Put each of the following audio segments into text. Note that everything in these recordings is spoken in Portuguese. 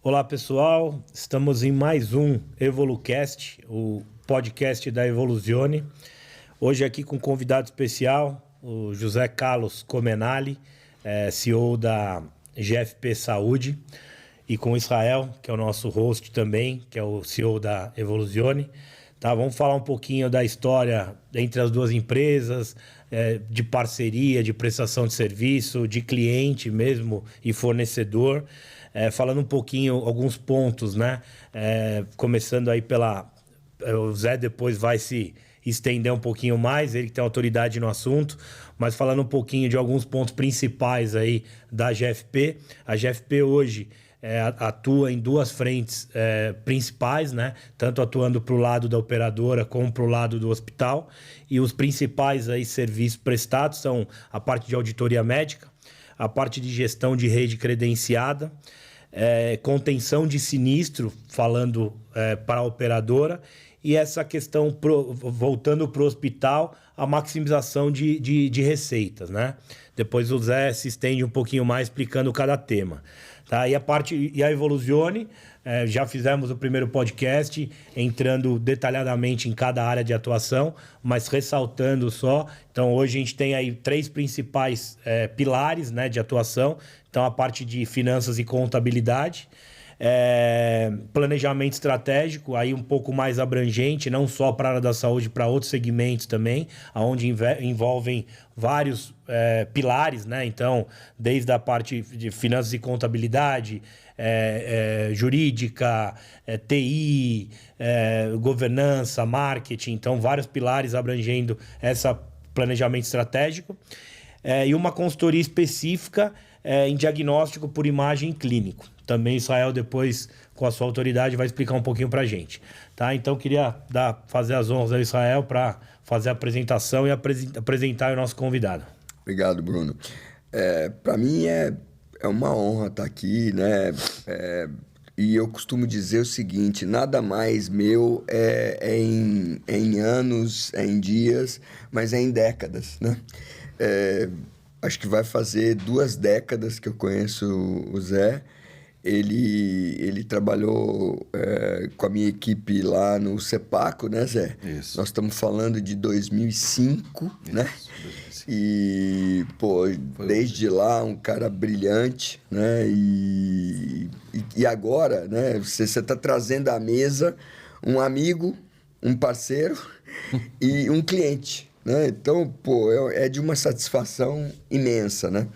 Olá pessoal, estamos em mais um EvoluCast, o podcast da Evoluzione. Hoje aqui com um convidado especial, o José Carlos Comenali, CEO da GFP Saúde, e com o Israel, que é o nosso host também, que é o CEO da Evoluzione. Tá, vamos falar um pouquinho da história entre as duas empresas, de parceria, de prestação de serviço, de cliente mesmo e fornecedor. Falando um pouquinho, alguns pontos, né? Começando aí o Zé depois vai se estender um pouquinho mais, ele que tem autoridade no assunto, mas falando um pouquinho de alguns pontos principais aí da GFP. A GFP hoje atua em duas frentes principais, né? Tanto atuando para o lado da operadora como para o lado do hospital. E os principais aí serviços prestados são a parte de auditoria médica, a parte de gestão de rede credenciada, contenção de sinistro, falando para a operadora, e essa questão, voltando para o hospital, a maximização de receitas, né? Depois o Zé se estende um pouquinho mais explicando cada tema. Tá? E a Evoluzione, já fizemos o primeiro podcast, entrando detalhadamente em cada área de atuação, mas ressaltando só. Então, hoje a gente tem aí 3 principais pilares, né, de atuação. Então, a parte de finanças e contabilidade, planejamento estratégico, aí um pouco mais abrangente, não só para a área da saúde, para outros segmentos também, onde envolvem vários pilares, né? Então, desde a parte de finanças e contabilidade, jurídica, TI, governança, marketing, então vários pilares abrangendo esse planejamento estratégico, e uma consultoria específica em diagnóstico por imagem clínico. Também Israel, depois, com a sua autoridade, vai explicar um pouquinho para a gente. Tá? Então, queria fazer as honras ao Israel para fazer a apresentação e apresentar o nosso convidado. Obrigado, Bruno. Para mim é uma honra estar aqui, né? E eu costumo dizer o seguinte: nada mais meu em anos, em dias, mas é em décadas, né? Acho que vai fazer 2 décadas que eu conheço o Zé. Ele trabalhou com a minha equipe lá no CEPACO, né, Zé? Isso. Nós estamos falando de 2005, Isso, né? 2005. E, desde lá, um cara brilhante, né? E agora, né? Você está trazendo à mesa um amigo, um parceiro e um cliente, né? Então, é de uma satisfação imensa, né?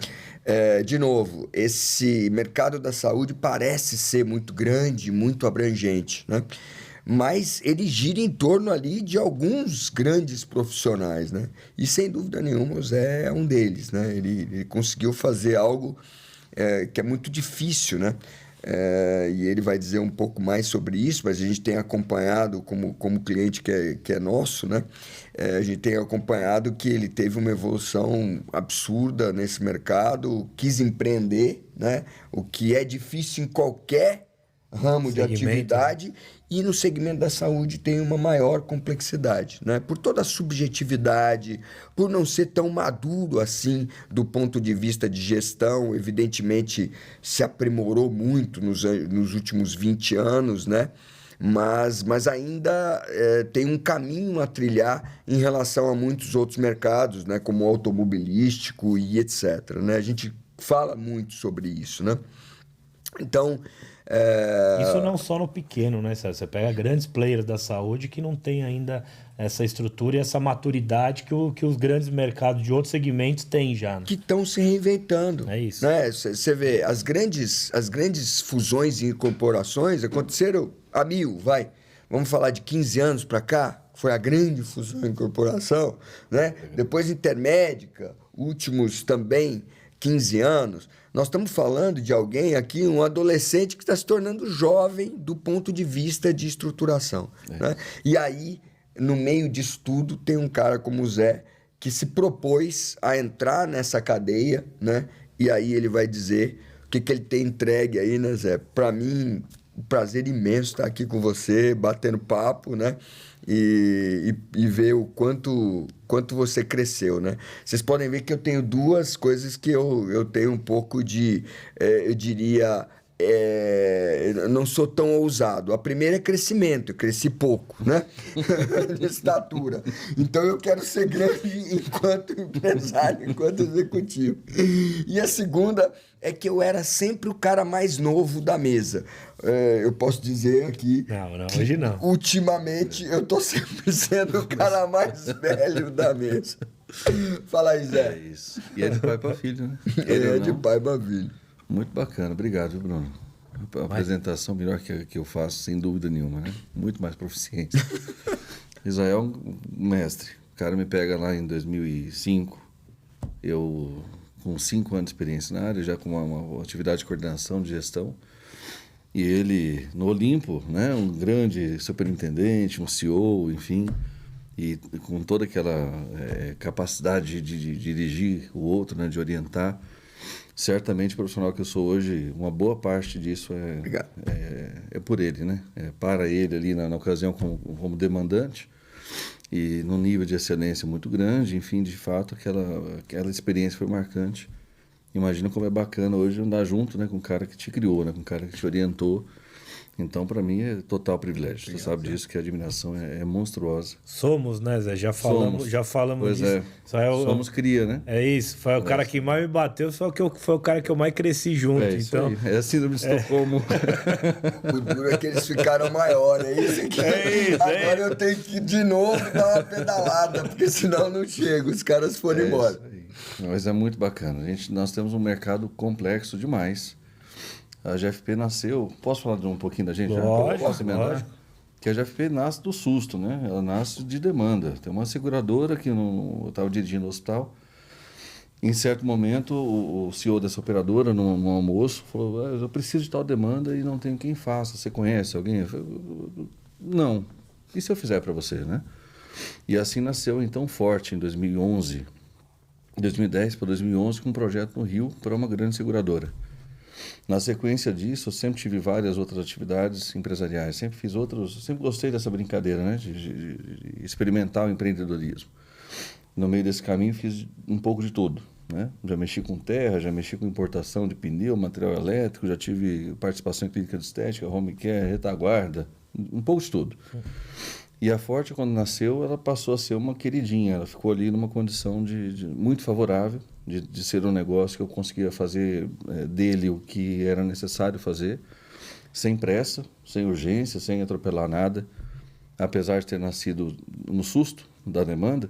De novo, esse mercado da saúde parece ser muito grande, muito abrangente, né? Mas ele gira em torno ali de alguns grandes profissionais, né? E sem dúvida nenhuma o Zé é um deles, né? Ele conseguiu fazer algo que é muito difícil, né? E ele vai dizer um pouco mais sobre isso, mas a gente tem acompanhado como cliente que é nosso, né? A gente tem acompanhado que ele teve uma evolução absurda nesse mercado, quis empreender, né? O que é difícil em qualquer ramo de atividade, e no segmento da saúde tem uma maior complexidade, né? Por toda a subjetividade, por não ser tão maduro assim do ponto de vista de gestão, evidentemente se aprimorou muito nos últimos 20 anos, né? Mas ainda tem um caminho a trilhar em relação a muitos outros mercados, né? Como o automobilístico e etc, né? A gente fala muito sobre isso, né? Então, Isso não só no pequeno, né? Você pega grandes players da saúde que não tem ainda essa estrutura e essa maturidade que os grandes mercados de outros segmentos têm já, né? Que estão se reinventando. É isso. Né? Você vê, as grandes fusões e incorporações aconteceram a 1000, vai. Vamos falar de 15 anos para cá, foi a grande fusão e incorporação, né? Depois Intermédica, últimos também 15 anos. Nós estamos falando de alguém aqui, um adolescente que está se tornando jovem do ponto de vista de estruturação. Né? E aí, no meio disso tudo, tem um cara como o Zé, que se propôs a entrar nessa cadeia, né? E aí ele vai dizer o que ele tem entregue aí, né, Zé? Para mim, um prazer imenso estar aqui com você, batendo papo, né? E ver o quanto você cresceu, né? Vocês podem ver que eu tenho 2 coisas que eu tenho um pouco de, eu diria, eu não sou tão ousado. A primeira é crescimento, eu cresci pouco, né? De estatura. Então eu quero ser grande enquanto empresário, enquanto executivo. E a segunda é que eu era sempre o cara mais novo da mesa. Eu posso dizer aqui Não, que hoje não. ultimamente eu tô sempre sendo o cara mais velho da mesa. Fala aí, Zé. É isso. E é de pai para filho, né? É de pai para filho. Muito bacana, obrigado, viu, Bruno? A apresentação melhor que eu faço, sem dúvida nenhuma, né? Muito mais proficiência. Israel é um mestre. O cara me pega lá em 2005, eu com 5 anos de experiência na área, já com uma atividade de coordenação, de gestão, e ele no Olimpo, né? Um grande superintendente, um CEO, enfim, e com toda aquela capacidade de dirigir o outro, né? De orientar. Certamente, o profissional que eu sou hoje, uma boa parte disso é por ele, né? É para ele ali na ocasião como demandante e num nível de excelência muito grande. Enfim, de fato, aquela experiência foi marcante. Imagina como é bacana hoje andar junto, né, com o cara que te criou, né, com o cara que te orientou. Então, para mim, é total privilégio. Você sabe disso, que a admiração é monstruosa. Somos, né, Zé? Já falamos Pois disso. Somos cria, né? É isso. Foi o cara que mais me bateu, só que foi o cara que eu mais cresci junto. É isso então, aí. É a síndrome de Estocolmo. O duro é que eles ficaram maiores, é isso aqui. Agora eu tenho que de novo dar uma pedalada, porque senão eu não chego, os caras foram embora. Isso aí. Mas é muito bacana. Nós temos um mercado complexo demais. A GFP nasceu... Posso falar um pouquinho da gente? Lógico, Posso emendar? lógico. Que a GFP nasce do susto, né? Ela nasce de demanda. Tem uma seguradora que eu estava dirigindo o hospital. Em certo momento, o CEO dessa operadora, num almoço, falou: eu preciso de tal demanda e não tenho quem faça. Você conhece alguém? Eu falei: não. E se eu fizer para você, né? E assim nasceu, então, Forte, em 2011. 2010 para 2011, com um projeto no Rio para uma grande seguradora. Na sequência disso, eu sempre tive várias outras atividades empresariais, sempre gostei dessa brincadeira, né, de experimentar o empreendedorismo. No meio desse caminho, fiz um pouco de tudo, né? Já mexi com terra, já mexi com importação de pneu, material elétrico, já tive participação em clínica de estética, home care, retaguarda, um pouco de tudo. E a Forte, quando nasceu, ela passou a ser uma queridinha. Ela ficou ali numa condição muito favorável, de ser um negócio que eu conseguia fazer dele o que era necessário fazer, sem pressa, sem urgência, sem atropelar nada. Apesar de ter nascido no susto da demanda,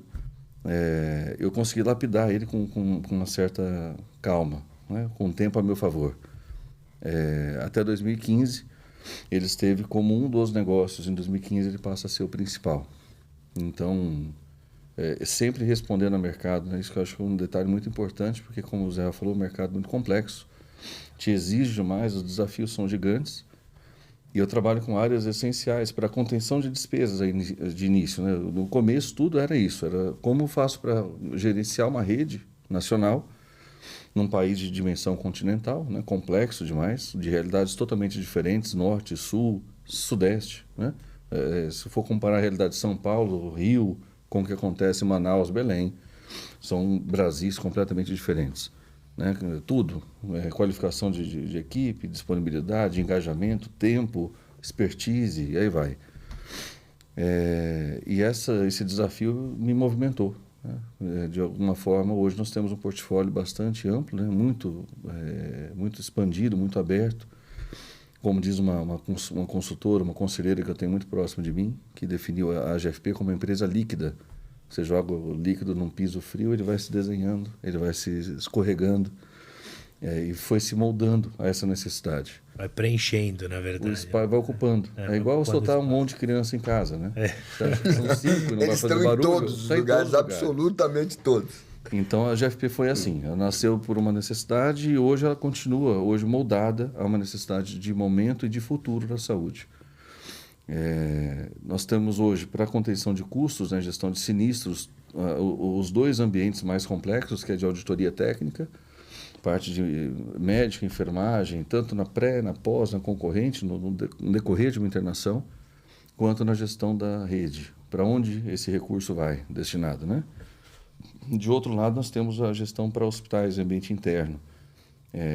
eu consegui lapidar ele com uma certa calma, né? Com o tempo a meu favor. Até 2015... ele esteve como um dos negócios. Em 2015 ele passa a ser o principal. Então, sempre respondendo ao mercado, né? Isso que eu acho que é um detalhe muito importante, porque, como o Zé falou, o mercado é muito complexo, te exige demais, os desafios são gigantes, e eu trabalho com áreas essenciais para a contenção de despesas de início, né? No começo tudo era isso, era como eu faço para gerenciar uma rede nacional num país de dimensão continental, né, complexo demais, de realidades totalmente diferentes, norte, sul, sudeste, né? Se for comparar a realidade de São Paulo, Rio, com o que acontece em Manaus, Belém, são Brasis completamente diferentes, né? Tudo, qualificação de equipe, disponibilidade, engajamento, tempo, expertise, e aí vai. E esse desafio me movimentou. De alguma forma, hoje nós temos um portfólio bastante amplo, né? Muito expandido, muito aberto. Como diz uma consultora, uma conselheira que eu tenho muito próximo de mim, que definiu a GFP como uma empresa líquida. Você joga o líquido num piso frio, ele vai se desenhando, ele vai se escorregando, e foi se moldando a essa necessidade. Vai preenchendo, na verdade. O espaço vai ocupando. É igual soltar um monte de criança em casa, né? São 5, não vai fazer barulho. Eles estão em todos os lugares, absolutamente todos. Então a GFP foi assim, ela nasceu por uma necessidade e hoje ela continua, hoje moldada a uma necessidade de momento e de futuro da saúde. Nós temos hoje, para a contenção de custos, né, gestão de sinistros, os dois ambientes mais complexos, que é de auditoria técnica, parte de médica, enfermagem, tanto na pré, na pós, na concorrente, no decorrer de uma internação, quanto na gestão da rede, para onde esse recurso vai destinado, né? De outro lado, nós temos a gestão para hospitais e ambiente interno.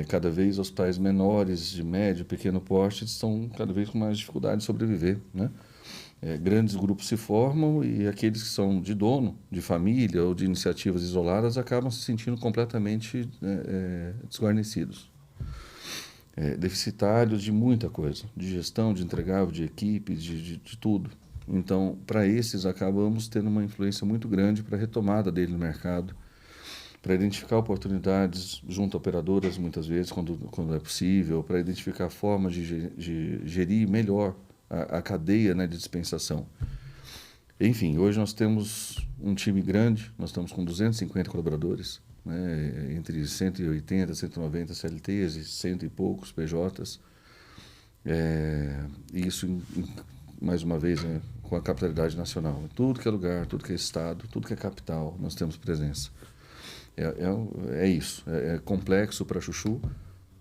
Cada vez hospitais menores, de médio, pequeno porte, estão cada vez com mais dificuldade de sobreviver, né? Grandes grupos se formam e aqueles que são de dono, de família ou de iniciativas isoladas acabam se sentindo completamente desguarnecidos. Deficitários de muita coisa, de gestão, de entregável, de equipe, de tudo. Então, para esses, acabamos tendo uma influência muito grande para a retomada dele no mercado, para identificar oportunidades junto a operadoras, muitas vezes, quando é possível, para identificar formas de gerir melhor a cadeia, né, de dispensação. Enfim, hoje nós temos um time grande, nós estamos com 250 colaboradores, né, entre 180, 190 CLTs e 100 e poucos PJs. Isso, mais uma vez, né, com a capitalidade nacional. Tudo que é lugar, tudo que é estado, tudo que é capital, nós temos presença. É isso, é complexo para chuchu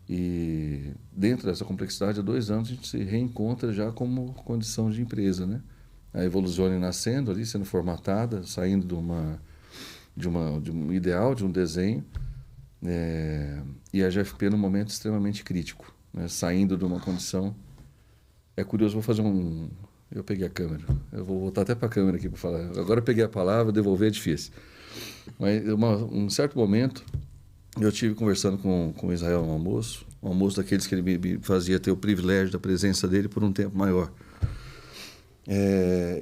e dentro dessa complexidade, há 2 anos a gente se reencontra já como condição de empresa, né? A Evoluzione nascendo ali, sendo formatada, saindo de um ideal, de um desenho, e a GFP num momento extremamente crítico, né? Saindo de uma condição... É curioso, vou fazer um... Eu peguei a câmera, eu vou voltar até para a câmera aqui para falar. Agora eu peguei a palavra, devolver é difícil. Mas um certo momento, eu estive conversando com o Israel no almoço, um almoço daqueles que ele me fazia ter o privilégio da presença dele por um tempo maior.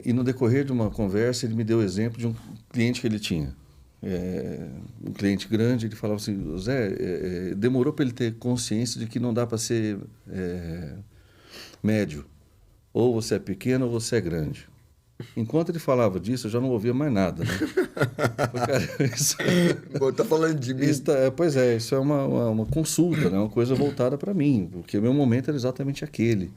E no decorrer de uma conversa, ele me deu o exemplo de um cliente que ele tinha. Um cliente grande, ele falava assim, Zé, demorou para ele ter consciência de que não dá para ser médio. Ou você é pequeno ou você é grande. Enquanto ele falava disso, eu já não ouvia mais nada, né? Tá falando de mim. Pois é, isso é uma consulta, né? Uma coisa voltada para mim, porque o meu momento era exatamente aquele.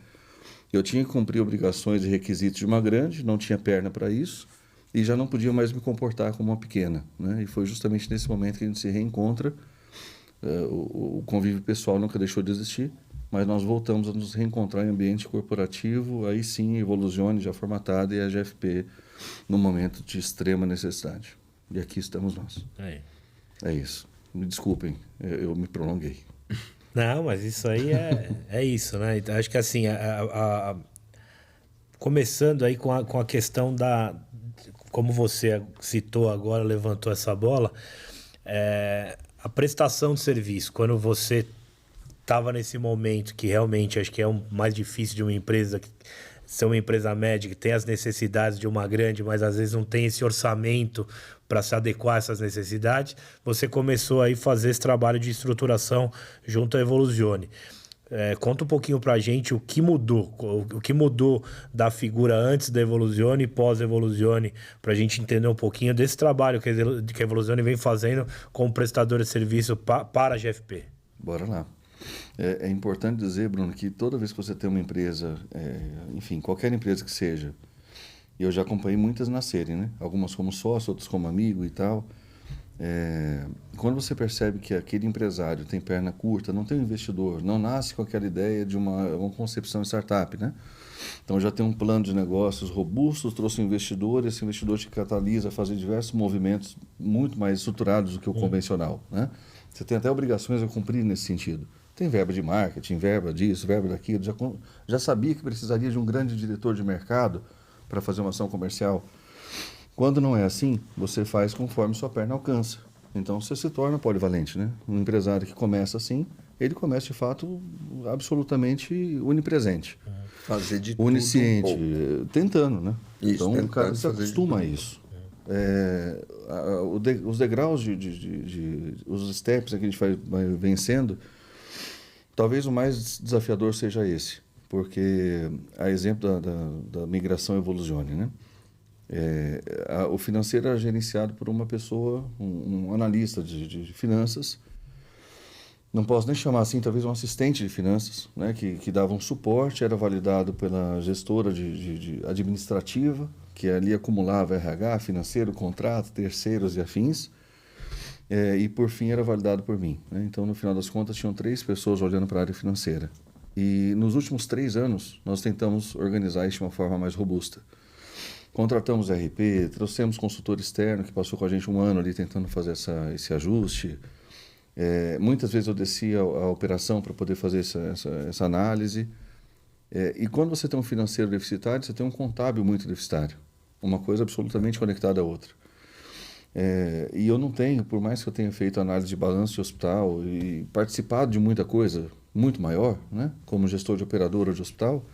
Eu tinha que cumprir obrigações e requisitos de uma grande, não tinha perna para isso, e já não podia mais me comportar como uma pequena, né? E foi justamente nesse momento que a gente se reencontra. O convívio pessoal nunca deixou de existir, mas nós voltamos a nos reencontrar em ambiente corporativo, aí sim, Evoluzione já formatada e a GFP no momento de extrema necessidade. E aqui estamos nós. É isso. Me desculpem, eu me prolonguei. Não, mas isso aí é isso, né? Acho que assim, começando aí com a questão como você citou agora, levantou essa bola, a prestação de serviço, quando você estava nesse momento que realmente acho que é o mais difícil de uma empresa, ser uma empresa média que tem as necessidades de uma grande, mas às vezes não tem esse orçamento para se adequar a essas necessidades, você começou aí a fazer esse trabalho de estruturação junto à Evoluzione. Conta um pouquinho para a gente o que mudou da figura antes da Evoluzione e pós-Evoluzione, para a gente entender um pouquinho desse trabalho que a Evoluzione vem fazendo como prestador de serviço para a GFP. Bora lá. É importante dizer, Bruno, que toda vez que você tem uma empresa, enfim, qualquer empresa que seja, eu já acompanhei muitas nascerem, né? Algumas como sócio, outras como amigo e tal. Quando você percebe que aquele empresário tem perna curta, não tem um investidor, não nasce com aquela ideia de uma concepção de startup, né? Então já tem um plano de negócios robusto, trouxe um investidor, esse investidor te catalisa a fazer diversos movimentos muito mais estruturados do que o convencional, né? Você tem até obrigações a cumprir nesse sentido. Tem verba de marketing, verba disso, verba daquilo. Já sabia que precisaria de um grande diretor de mercado para fazer uma ação comercial. Quando não é assim, você faz conforme sua perna alcança. Então você se torna polivalente, né? Um empresário que começa assim, ele começa de fato absolutamente onipresente. Fazer de onisciente, tudo tentando, né? Isso, então o cara se acostuma a isso. Os degraus, os steps que a gente vai vencendo, talvez o mais desafiador seja esse, porque a exemplo da migração Evoluzione, né? O financeiro era gerenciado por uma pessoa, um analista de finanças, não posso nem chamar assim, talvez um assistente de finanças, né? que dava um suporte, era validado pela gestora administrativa, que ali acumulava RH, financeiro, contrato, terceiros e afins, e por fim era validado por mim, né? Então, no final das contas, tinham 3 pessoas olhando para a área financeira. E nos últimos 3 anos, nós tentamos organizar isso de uma forma mais robusta. Contratamos RP, trouxemos consultor externo que passou com a gente um ano ali tentando fazer esse ajuste. Muitas vezes eu descia a operação para poder fazer essa análise. E quando você tem um financeiro deficitário, você tem um contábil muito deficitário. Uma coisa absolutamente conectada à outra. E eu não tenho, por mais que eu tenha feito análise de balanço de hospital e participado de muita coisa muito maior, né, como gestor de operadora de hospital,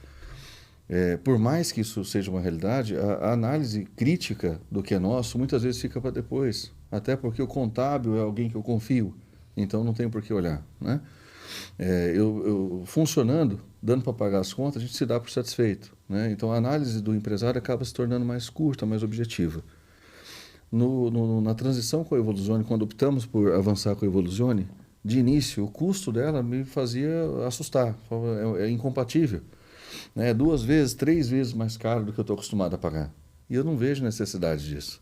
por mais que isso seja uma realidade, a análise crítica do que é nosso muitas vezes fica para depois. Até porque o contábil é alguém que eu confio, então não tem por que olhar, né? Eu funcionando, dando para pagar as contas, a gente se dá por satisfeito, né? Então a análise do empresário acaba se tornando mais curta, mais objetiva. Na transição com a Evoluzione, quando optamos por avançar com a Evoluzione, de início o custo dela me fazia assustar, é incompatível, né? 2 vezes, 3 vezes mais caro do que eu estou acostumado a pagar, e eu não vejo necessidade disso.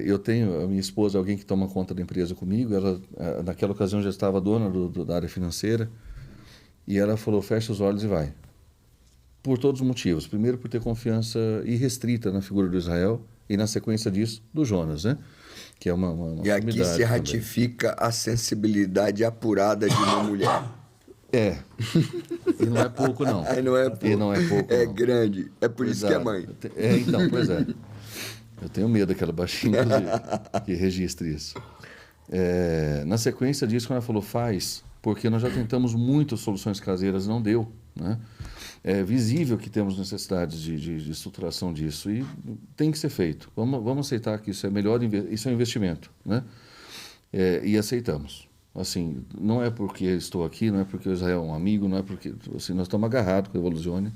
Eu tenho, a minha esposa, alguém que toma conta da empresa comigo, ela naquela ocasião já estava dona da área financeira, e ela falou, fecha os olhos e vai. Por todos os motivos. Primeiro, por ter confiança irrestrita na figura do Israel, e na sequência disso, do Jonas, né? Que é uma E aqui se ratifica também a sensibilidade apurada de uma mulher. E não é pouco, não. Não é pouco. E não é pouco, é não. Grande. É por isso que é mãe. Então, pois é. Eu tenho medo daquela baixinha que registre isso. Na sequência disso, quando ela falou, faz, porque nós já tentamos muitas soluções caseiras, não deu, né? É visível que temos necessidades de estruturação disso e tem que ser feito. Vamos aceitar que isso é melhor, isso é um investimento, né? E aceitamos. Assim, não é porque estou aqui, não é porque o Israel é um amigo, não é porque assim, nós estamos agarrados com a Evoluzione,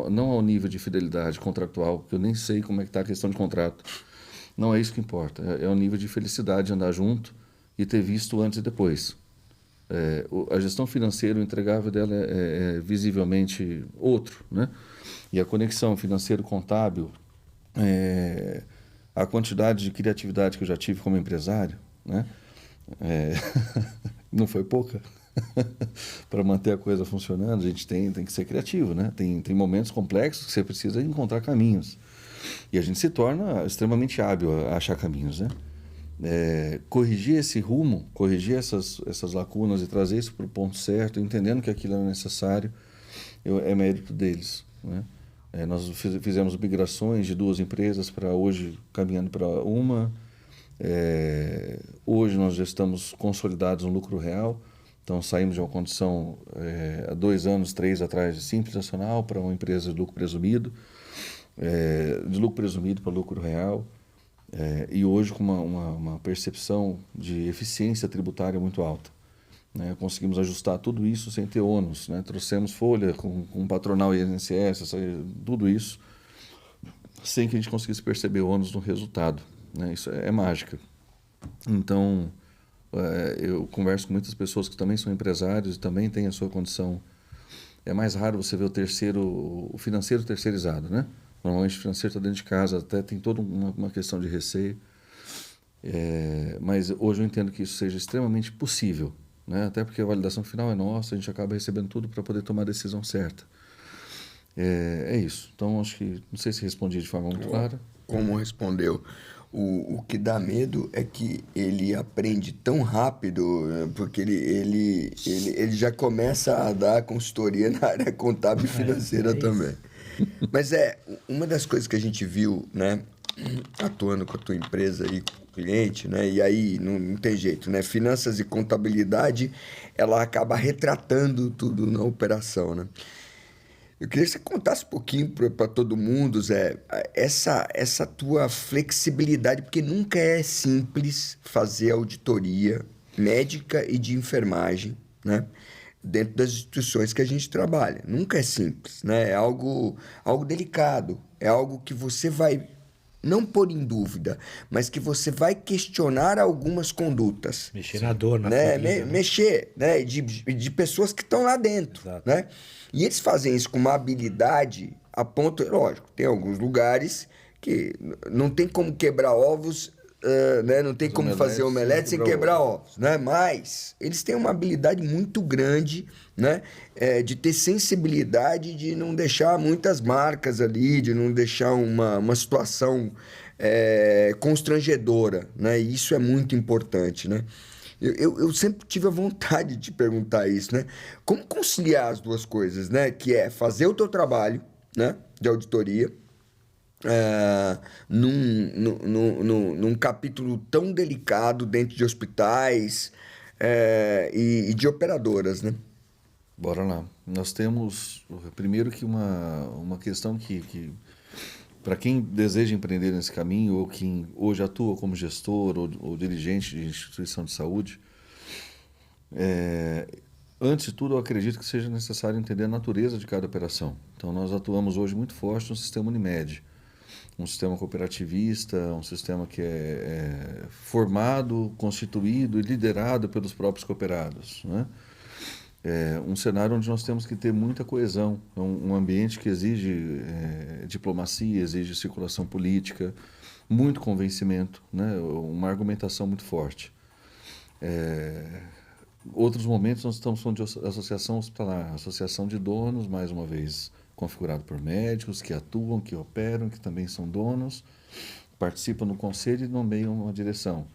não ao nível de fidelidade contratual, que eu nem sei como é que está a questão de contrato. Não é isso que importa. É o nível de felicidade de andar junto e ter visto antes e depois. A gestão financeira, o entregável dela é visivelmente outro, né? E a conexão financeiro-contábil, a quantidade de criatividade que eu já tive como empresário, né? Não foi pouca. Para manter a coisa funcionando, a gente tem que ser criativo, né? Tem momentos complexos que você precisa encontrar caminhos. E a gente se torna extremamente hábil a achar caminhos, né? Corrigir esse rumo, corrigir essas lacunas e trazer isso para o ponto certo, entendendo que aquilo é necessário, é mérito deles, né? Nós fizemos migrações de 2 empresas para hoje, caminhando para uma. Hoje nós já estamos consolidados no lucro real, então saímos de uma condição há 2 anos, 3 atrás, de Simples Nacional para uma empresa de lucro presumido, de lucro presumido para lucro real. E hoje com uma percepção de eficiência tributária muito alta, né? Conseguimos ajustar tudo isso sem ter ônus, né? Trouxemos folha com patronal e INSS, tudo isso, sem que a gente conseguisse perceber ônus no resultado, né? Isso é mágica. Então, eu converso com muitas pessoas que também são empresários e também têm a sua condição. É mais raro você ver o financeiro terceirizado, né? Normalmente o financeiro está dentro de casa, até tem toda uma questão de receio. Mas hoje eu entendo que isso seja extremamente possível, né? Até porque a validação final é nossa, a gente acaba recebendo tudo para poder tomar a decisão certa. É isso. Então, acho que, não sei se respondi de forma muito clara. Como respondeu? O que dá medo é que ele aprende tão rápido, porque ele já começa a dar consultoria na área contábil e financeira também. Mas uma das coisas que a gente viu, né, atuando com a tua empresa e com o cliente, né, e aí não tem jeito, né, finanças e contabilidade, ela acaba retratando tudo na operação, né? Eu queria que você contasse um pouquinho para todo mundo, Zé, essa tua flexibilidade, porque nunca é simples fazer auditoria médica e de enfermagem, né? Dentro das instituições que a gente trabalha. Nunca é simples, né? É algo delicado, é algo que você vai não pôr em dúvida, mas que você vai questionar algumas condutas. Mexer na dor, na né? ferida, né? Mexer, né? De pessoas que estão lá dentro. Exato. Né? E eles fazem isso com uma habilidade a ponto... Lógico, tem alguns lugares que não tem como quebrar ovos, né? Não tem como fazer omelete sem quebrar ovos. Né? Mas eles têm uma habilidade muito grande, né? De ter sensibilidade, de não deixar muitas marcas ali, de não deixar uma situação constrangedora. Né? E isso é muito importante. Né? Eu sempre tive a vontade de te perguntar isso, né? Como conciliar as duas coisas, né? Que é fazer o teu trabalho, né? De auditoria, num capítulo tão delicado dentro de hospitais e de operadoras, né? Bora lá. Nós temos, primeiro, que uma questão que para quem deseja empreender nesse caminho, ou quem hoje atua como gestor ou dirigente de instituição de saúde, antes de tudo, eu acredito que seja necessário entender a natureza de cada operação. Então, nós atuamos hoje muito forte no sistema Unimed, um sistema cooperativista, um sistema que é formado, constituído e liderado pelos próprios cooperados, né? Um cenário onde nós temos que ter muita coesão, um ambiente que exige diplomacia, exige circulação política, muito convencimento, né? Uma argumentação muito forte. Outros momentos nós estamos falando de associação hospitalar, associação de donos, mais uma vez configurado por médicos que atuam, que operam, que também são donos, participam do conselho e nomeiam uma direção.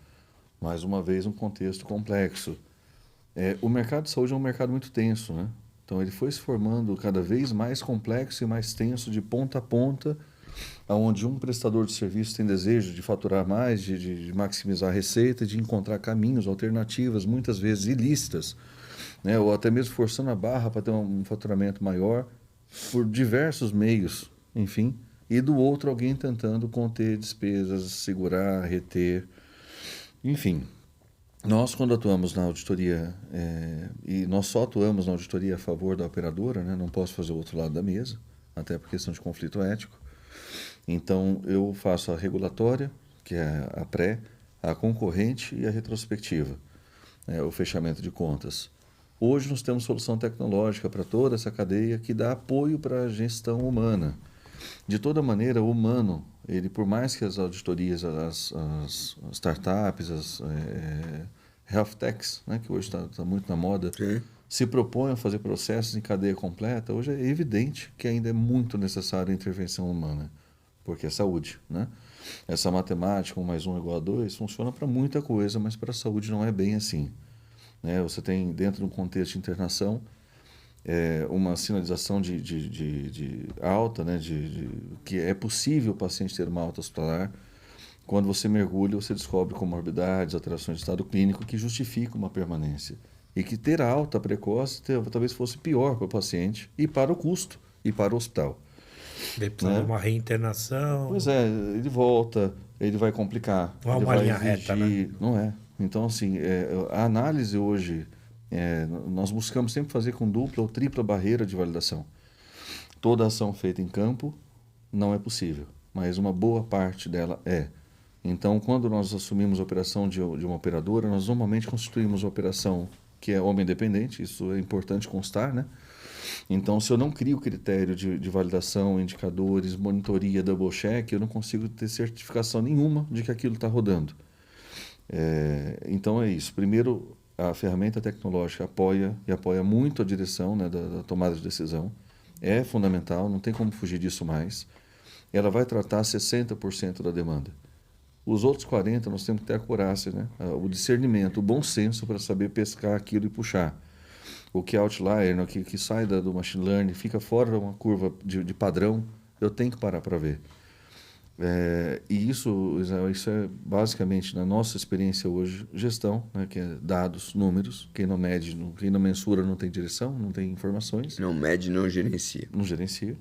Mais uma vez um contexto complexo. O mercado de saúde é um mercado muito tenso, né? Então ele foi se formando cada vez mais complexo e mais tenso de ponta a ponta, onde um prestador de serviço tem desejo de faturar mais, de maximizar a receita, de encontrar caminhos, alternativas, muitas vezes ilícitas, né? Ou até mesmo forçando a barra para ter um faturamento maior por diversos meios, enfim, e do outro alguém tentando conter despesas, segurar, reter, enfim. Nós, quando atuamos na auditoria, e nós só atuamos na auditoria a favor da operadora, né? Não posso fazer o outro lado da mesa, até por questão de conflito ético. Então, eu faço a regulatória, que é a pré, a concorrente e a retrospectiva, o fechamento de contas. Hoje nós temos solução tecnológica para toda essa cadeia que dá apoio para a gestão humana. De toda maneira, o humano, ele, por mais que as auditorias, as startups, as health techs, né, que hoje está muito na moda, Sim. se propõem a fazer processos em cadeia completa, hoje é evidente que ainda é muito necessária a intervenção humana, porque é saúde, né? Essa matemática, 1 mais 1 igual a 2, funciona para muita coisa, mas para a saúde não é bem assim, né? Você tem, dentro de um contexto de internação, uma sinalização de alta, né? Que é possível o paciente ter uma alta hospitalar. Quando você mergulha, você descobre comorbidades, alterações de estado clínico que justificam uma permanência. E que ter alta precoce talvez fosse pior para o paciente e para o custo e para o hospital. Depois de uma reinternação. Pois é, ele volta, ele vai complicar. Não é ele uma vai linha exigir, reta, né? Não é. Então, assim, a análise hoje, nós buscamos sempre fazer com dupla ou tripla barreira de validação. Toda ação feita em campo não é possível, mas uma boa parte dela é. Então, quando nós assumimos a operação de uma operadora, nós normalmente constituímos uma operação que é homem independente, isso é importante constar, né? Então, se eu não crio critério de validação, indicadores, monitoria, double check, eu não consigo ter certificação nenhuma de que aquilo está rodando. Então, é isso. Primeiro, a ferramenta tecnológica apoia muito a direção, né, da tomada de decisão. É fundamental, não tem como fugir disso mais. Ela vai tratar 60% da demanda. Os outros 40% nós temos que ter a coragem, né? O discernimento, o bom senso para saber pescar aquilo e puxar. O que é outlier, né? que sai do machine learning, fica fora de uma curva de padrão, eu tenho que parar para ver. E isso é basicamente, na nossa experiência hoje, gestão, né? Que é dados, números. Quem não mede, quem não mensura não tem direção, não tem informações. Não mede, não gerencia. Não gerencia.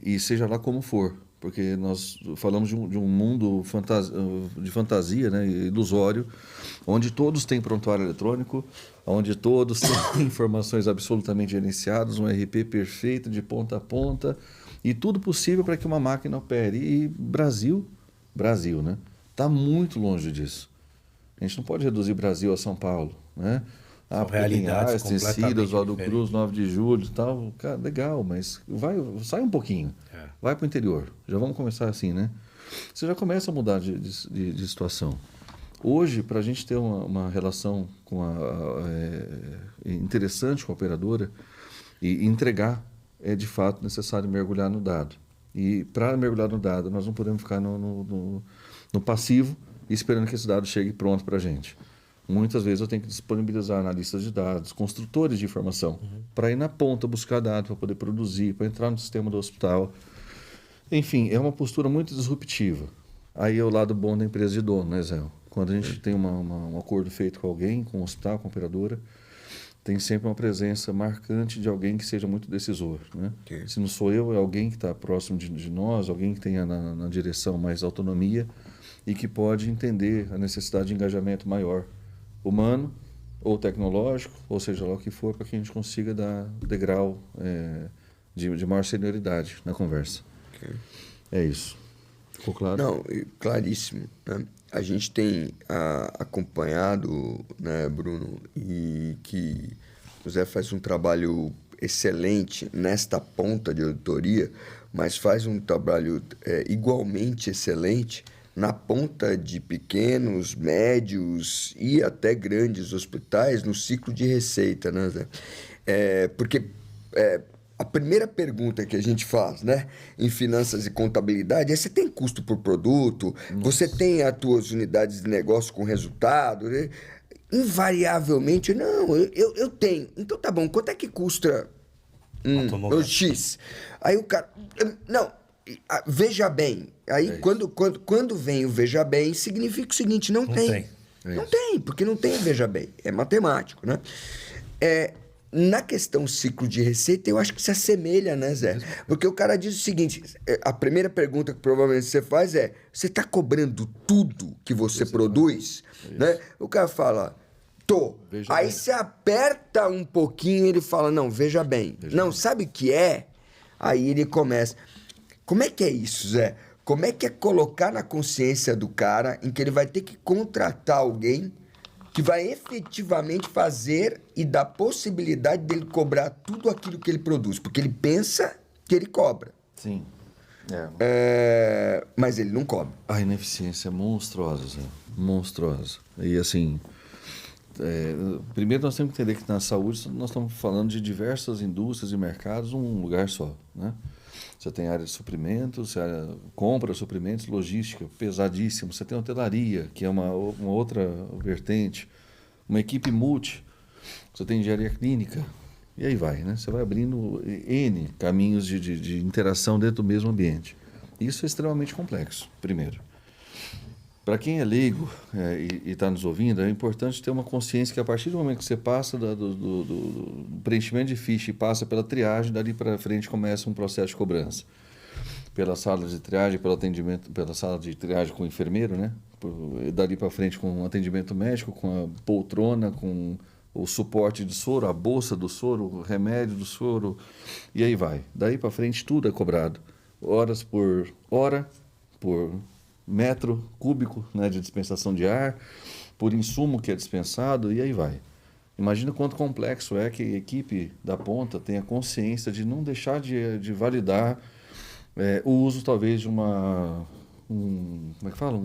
E seja lá como for. Porque nós falamos de um mundo de fantasia, né, ilusório, onde todos têm prontuário eletrônico, onde todos têm informações absolutamente gerenciadas, um RP perfeito de ponta a ponta, e tudo possível para que uma máquina opere. E Brasil, né, está muito longe disso. A gente não pode reduzir Brasil a São Paulo, né? Realidades Tecido, Oswaldo Cruz, 9 de julho e tal. Cara, legal, mas sai um pouquinho. Vai para o interior. Já vamos começar assim, né? Você já começa a mudar de situação. Hoje, para a gente ter uma relação interessante com a operadora e entregar, é de fato necessário mergulhar no dado. E para mergulhar no dado, nós não podemos ficar no passivo esperando que esse dado chegue pronto para a gente. Muitas vezes eu tenho que disponibilizar analistas de dados, construtores de informação, para ir na ponta buscar dados, para poder produzir, para entrar no sistema do hospital. Enfim, é uma postura muito disruptiva. Aí é o lado bom da empresa de dono, né, Zé? Quando a gente tem um acordo feito com alguém, com o hospital, com a operadora, tem sempre uma presença marcante de alguém que seja muito decisor, né? Se não sou eu, é alguém que está próximo de nós, alguém que tenha na direção mais autonomia e que pode entender a necessidade de engajamento maior, humano ou tecnológico, ou seja lá o que for, para que a gente consiga dar degrau de maior senioridade na conversa. É isso. Ficou claro? Não, claríssimo, né? A gente tem acompanhado, né, Bruno, e que o Zé faz um trabalho excelente nesta ponta de auditoria, mas faz um trabalho igualmente excelente na ponta de pequenos, médios e até grandes hospitais no ciclo de receita, né, Zé? Porque a primeira pergunta que a gente faz, né, em finanças e contabilidade é: você tem custo por produto? Você tem as tuas unidades de negócio com resultado? Né? Invariavelmente, não, eu tenho. Então tá bom, quanto é que custa o X? Aí o cara, não, veja bem. Aí quando vem o veja bem, significa o seguinte: não tem. Não tem, porque não tem veja bem. É matemático, né? Na questão ciclo de receita, eu acho que se assemelha, né, Zé? Porque o cara diz o seguinte: a primeira pergunta que provavelmente você faz é: você está cobrando tudo que você produz? Né? O cara fala: tô. Aí você aperta um pouquinho e ele fala: não, veja bem. Não, sabe o que é? Aí ele começa. Como é que é isso, Zé? Como é que é colocar na consciência do cara em que ele vai ter que contratar alguém que vai efetivamente fazer e dar possibilidade dele cobrar tudo aquilo que ele produz? Porque ele pensa que ele cobra. Sim. Mas ele não cobra. A ineficiência é monstruosa, Zé. Monstruosa. E assim, primeiro nós temos que entender que na saúde nós estamos falando de diversas indústrias e mercados num lugar só, né? Você tem área de suprimentos, compra, suprimentos, logística, pesadíssimo. Você tem hotelaria, que é uma outra vertente. Uma equipe multi. Você tem engenharia clínica. E aí vai, né? Você vai abrindo N caminhos de interação dentro do mesmo ambiente. Isso é extremamente complexo, primeiro. Para quem é leigo e está nos ouvindo, é importante ter uma consciência que a partir do momento que você passa do preenchimento de ficha e passa pela triagem, dali para frente começa um processo de cobrança. Pela sala de triagem, pelo atendimento, pela sala de triagem com o enfermeiro, né? Dali para frente com o atendimento médico, com a poltrona, com o suporte de soro, a bolsa do soro, o remédio do soro, e aí vai. Daí para frente tudo é cobrado. Horas por hora, por metro cúbico, né, de dispensação de ar, por insumo que é dispensado, e aí vai. Imagina quanto complexo é que a equipe da ponta tenha consciência de não deixar de validar o uso talvez de como é que fala?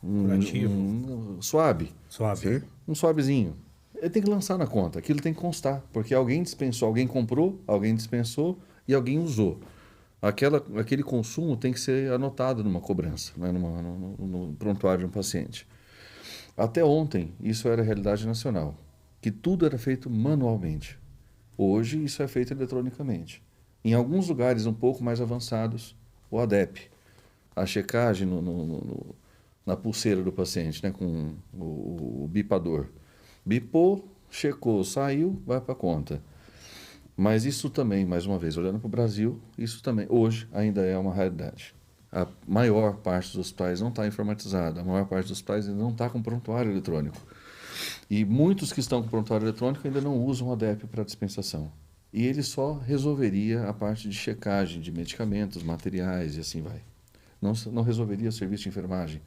Um suave. Suave. Um suavezinho. Ele tem que lançar na conta, aquilo tem que constar, porque alguém dispensou, alguém comprou, alguém dispensou e alguém usou. Aquele consumo tem que ser anotado numa cobrança, né, no prontuário de um paciente. Até ontem, isso era a realidade nacional, que tudo era feito manualmente. Hoje, isso é feito eletronicamente. Em alguns lugares um pouco mais avançados, o ADEP, a checagem na pulseira do paciente, né, com o bipador. Bipou, checou, saiu, vai para a conta. Mas isso também, mais uma vez, olhando para o Brasil, isso também, hoje, ainda é uma realidade. A maior parte dos hospitais não está informatizada, a maior parte dos hospitais ainda não está com prontuário eletrônico. E muitos que estão com prontuário eletrônico ainda não usam o ADEP para dispensação. E ele só resolveria a parte de checagem de medicamentos, materiais e assim vai. Não resolveria o serviço de enfermagem,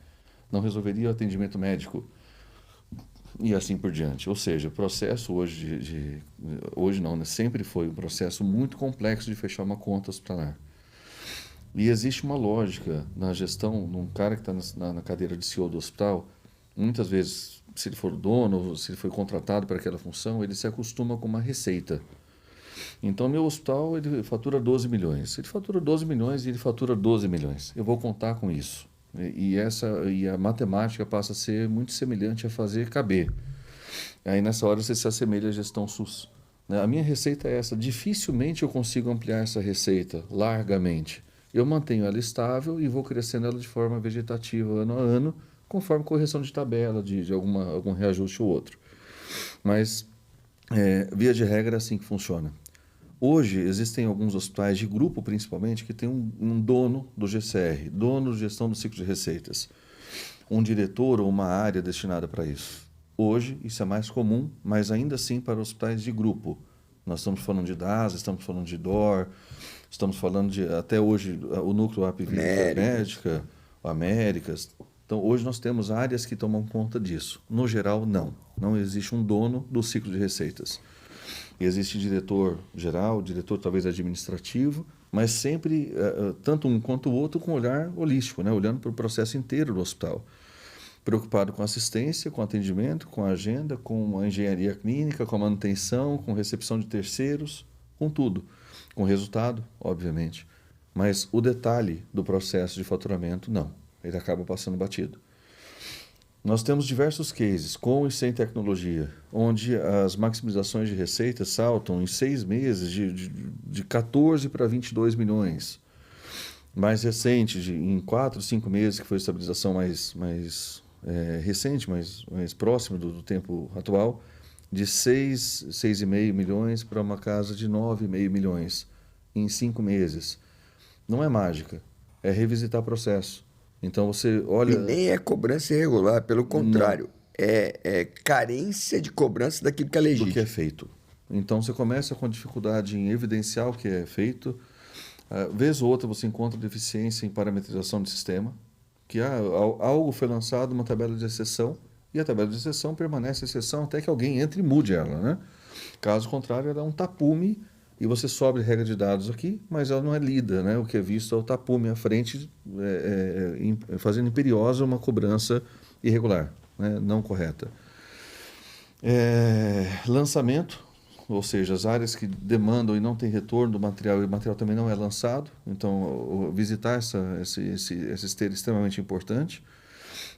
não resolveria o atendimento médico e assim por diante. Ou seja, o processo hoje, hoje não, né? Sempre foi um processo muito complexo de fechar uma conta hospitalar. E existe uma lógica na gestão, num cara que está na cadeira de CEO do hospital, muitas vezes, se ele for dono, se ele foi contratado para aquela função, ele se acostuma com uma receita. Então, meu hospital, ele fatura 12 milhões. Ele fatura 12 milhões e ele fatura 12 milhões. Eu vou contar com isso. E a matemática passa a ser muito semelhante a fazer caber. Aí nessa hora você se assemelha à gestão SUS. A minha receita é essa. Dificilmente eu consigo ampliar essa receita largamente. Eu mantenho ela estável e vou crescendo ela de forma vegetativa ano a ano, conforme correção de tabela, de algum reajuste ou outro. Mas, via de regra, é assim que funciona. Hoje, existem alguns hospitais de grupo, principalmente, que tem um dono do GCR, dono de gestão do ciclo de receitas. Um diretor ou uma área destinada para isso. Hoje, isso é mais comum, mas ainda assim para hospitais de grupo. Nós estamos falando de DAS, estamos falando de DOR, estamos falando de, até hoje, o núcleo APV Médica, Américas. Então, hoje nós temos áreas que tomam conta disso. No geral, não. Não existe um dono do ciclo de receitas. Existe diretor geral, diretor talvez administrativo, mas sempre, tanto um quanto o outro, com um olhar holístico, né? Olhando para o processo inteiro do hospital. Preocupado com assistência, com atendimento, com a agenda, com a engenharia clínica, com a manutenção, com recepção de terceiros, com tudo. Com resultado, obviamente. Mas o detalhe do processo de faturamento, não. Ele acaba passando batido. Nós temos diversos cases, com e sem tecnologia, onde as maximizações de receitas saltam em 6 meses de 14 para 22 milhões. Mais recente, em 4, 5 meses, que foi a estabilização mais recente, mais próxima do tempo atual, de 6,5 milhões para uma casa de 9,5 milhões em 5 meses. Não é mágica, é revisitar processo. Então você olha... E nem é cobrança irregular, pelo contrário. É carência de cobrança daquilo que é legítimo. Do que é feito. Então você começa com dificuldade em evidenciar o que é feito. Vez ou outra você encontra deficiência em parametrização de sistema, que algo foi lançado, uma tabela de exceção, e a tabela de exceção permanece exceção até que alguém entre e mude ela, né? Caso contrário, ela é um tapume e você sobe regra de dados aqui, mas ela não é lida, né? O que é visto é o tapume à frente, fazendo imperiosa uma cobrança irregular, né? Não correta. Lançamento, ou seja, as áreas que demandam e não tem retorno do material, e o material também não é lançado, então visitar esse esteiro é extremamente importante.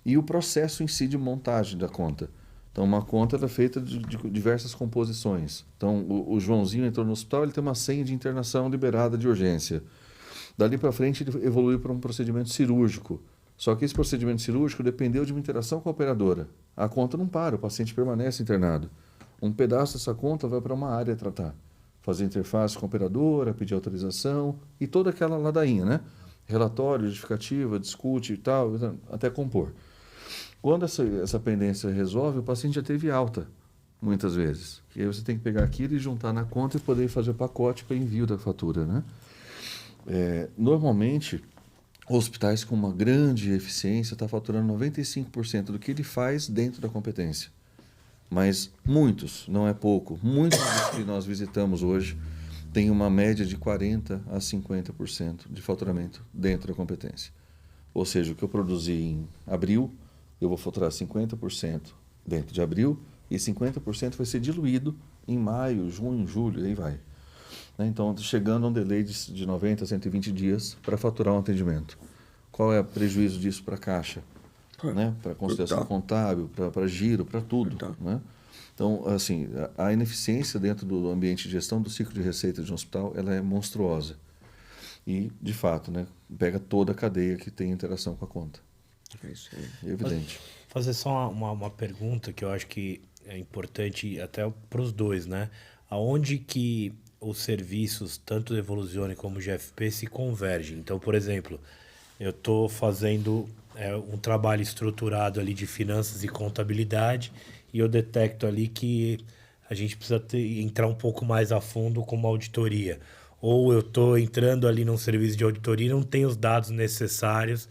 E o processo em si de montagem da conta. Então, uma conta é feita de diversas composições. Então, o Joãozinho entrou no hospital, ele tem uma senha de internação liberada de urgência. Dali para frente, ele evoluiu para um procedimento cirúrgico. Só que esse procedimento cirúrgico dependeu de uma interação com a operadora. A conta não para, o paciente permanece internado. Um pedaço dessa conta vai para uma área tratar. Fazer interface com a operadora, pedir autorização e toda aquela ladainha, né? Relatório, justificativa, discute e tal, até compor. Quando essa pendência resolve, o paciente já teve alta, muitas vezes. E aí você tem que pegar aquilo e juntar na conta e poder fazer o pacote para envio da fatura, né? Normalmente, hospitais com uma grande eficiência estão faturando 95% do que ele faz dentro da competência. Mas muitos, não é pouco, muitos dos que nós visitamos hoje têm uma média de 40% a 50% de faturamento dentro da competência. Ou seja, o que eu produzi em abril, eu vou faturar 50% dentro de abril e 50% vai ser diluído em maio, junho, julho, aí vai. Então, chegando a um delay de 90 a 120 dias para faturar um atendimento. Qual é o prejuízo disso para a caixa? Né? Para consideração contábil, para giro, para tudo. Né? Então, assim, a ineficiência dentro do ambiente de gestão do ciclo de receita de um hospital, ela é monstruosa. E, de fato, né, pega toda a cadeia que tem interação com a conta. É isso aí. É evidente. Fazer só uma pergunta que eu acho que é importante até para os dois, né? Aonde que os serviços, tanto do Evoluzione como o GFP, se convergem? Então, por exemplo, eu estou fazendo um trabalho estruturado ali de finanças e contabilidade e eu detecto ali que a gente precisa entrar um pouco mais a fundo com uma auditoria. Ou eu estou entrando ali num serviço de auditoria e não tenho os dados necessários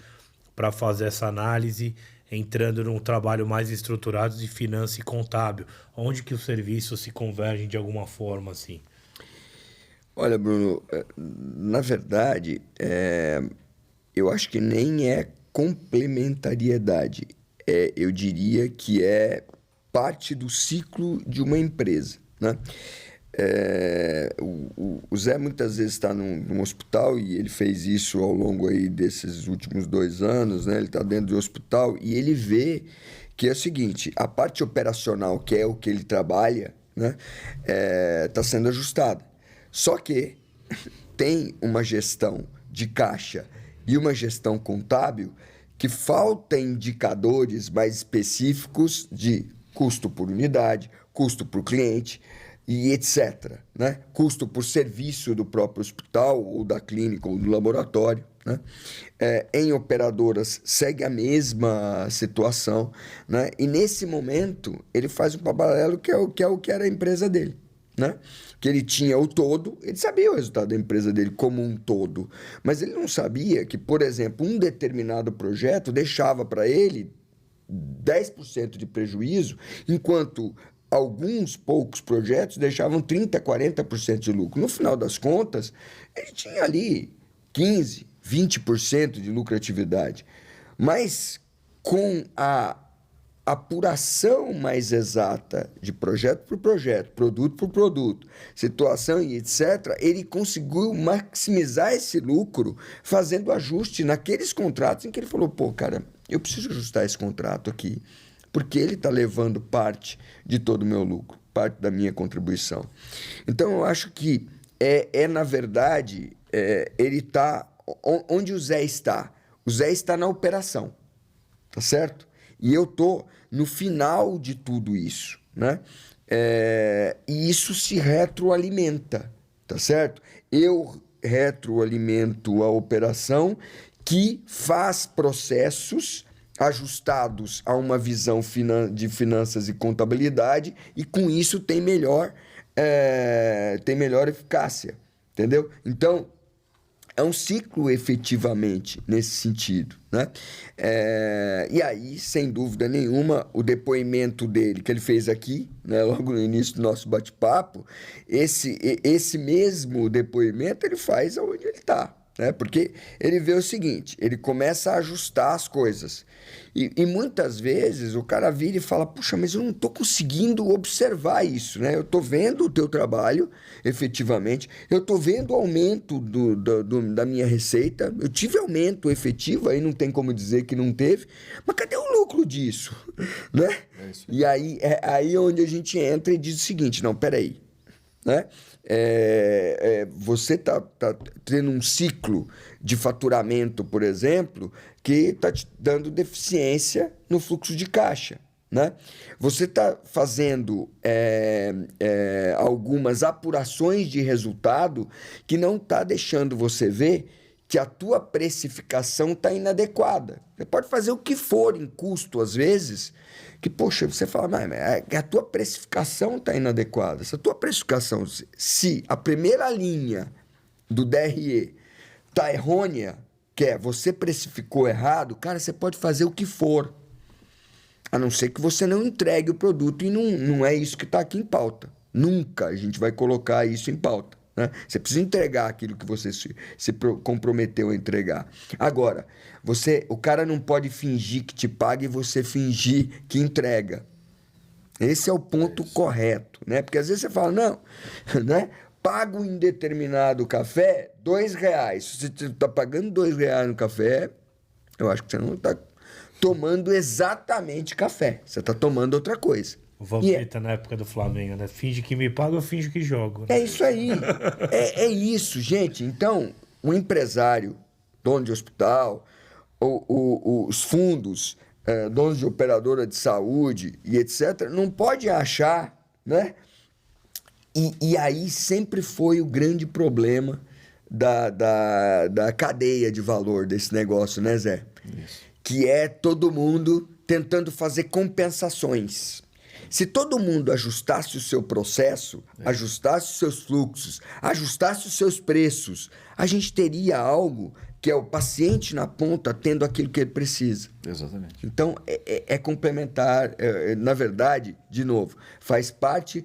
para fazer essa análise, entrando num trabalho mais estruturado de finança e contábil. Onde que os serviços se convergem de alguma forma, assim? Olha, Bruno, na verdade, eu acho que nem é complementariedade. Eu diria que é parte do ciclo de uma empresa, né? o Zé muitas vezes está num hospital, e ele fez isso ao longo aí desses últimos 2 anos, né? Ele está dentro do hospital e ele vê que é o seguinte, a parte operacional, que é o que ele trabalha, né? Está sendo ajustada. Só que tem uma gestão de caixa e uma gestão contábil que falta indicadores mais específicos de custo por unidade, custo por cliente e etc., né? Custo por serviço do próprio hospital ou da clínica ou do laboratório, né? Em operadoras segue a mesma situação, né? E nesse momento ele faz um paralelo que é o que era a empresa dele, né? Que ele tinha o todo, ele sabia o resultado da empresa dele como um todo, mas ele não sabia que, por exemplo, um determinado projeto deixava para ele 10% de prejuízo, enquanto alguns poucos projetos deixavam 30%, 40% de lucro. No final das contas, ele tinha ali 15%, 20% de lucratividade. Mas com a apuração mais exata de projeto por projeto, produto por produto, situação e etc., ele conseguiu maximizar esse lucro fazendo ajuste naqueles contratos em que ele falou, pô, cara, eu preciso ajustar esse contrato aqui, porque ele está levando parte de todo o meu lucro, parte da minha contribuição. Então, eu acho que na verdade, ele está... Onde o Zé está? O Zé está na operação, tá certo? E eu estou no final de tudo isso, né? E isso se retroalimenta, tá certo? Eu retroalimento a operação que faz processos ajustados a uma visão de finanças e contabilidade e com isso tem melhor eficácia, entendeu? Então, é um ciclo efetivamente nesse sentido, né? E aí, sem dúvida nenhuma, o depoimento dele que ele fez aqui, né, logo no início do nosso bate-papo, esse mesmo depoimento ele faz onde ele está, né? Porque ele vê o seguinte, ele começa a ajustar as coisas. E muitas vezes o cara vira e fala, puxa, mas eu não estou conseguindo observar isso, né? Eu estou vendo o teu trabalho, efetivamente, eu estou vendo o aumento da minha receita, eu tive aumento efetivo, aí não tem como dizer que não teve, mas cadê o lucro disso? Né? E aí é aí onde a gente entra e diz o seguinte, não, peraí, né? Você está tendo um ciclo de faturamento, por exemplo, que está te dando deficiência no fluxo de caixa, né? Você está fazendo algumas apurações de resultado que não está deixando você ver que a tua precificação está inadequada. Você pode fazer o que for em custo, às vezes, que, poxa, você fala, mas a tua precificação está inadequada. Se a tua precificação, se a primeira linha do DRE está errônea, que é você precificou errado, cara, você pode fazer o que for, a não ser que você não entregue o produto e não é isso que está aqui em pauta. Nunca a gente vai colocar isso em pauta, né? Você precisa entregar aquilo que você se comprometeu a entregar. Agora, o cara não pode fingir que te paga e você fingir que entrega. Esse é o ponto correto, né? Porque às vezes você fala, não, né? Pago em determinado café R$2. Se você está pagando R$2 no café, eu acho que você não está tomando exatamente café. Você está tomando outra coisa. O Vampeta na época do Flamengo, né? Finge que me paga, eu finjo que jogo. Né? É isso aí. É isso, gente. Então, o empresário, dono de hospital, os fundos, donos de operadora de saúde e etc., não pode achar, né? E aí sempre foi o grande problema da cadeia de valor desse negócio, né, Zé? Isso. Que é todo mundo tentando fazer compensações. Se todo mundo ajustasse o seu processo, ajustasse os seus fluxos, ajustasse os seus preços, a gente teria algo que é o paciente na ponta tendo aquilo que ele precisa. Exatamente. Então, é complementar. Na verdade, de novo, faz parte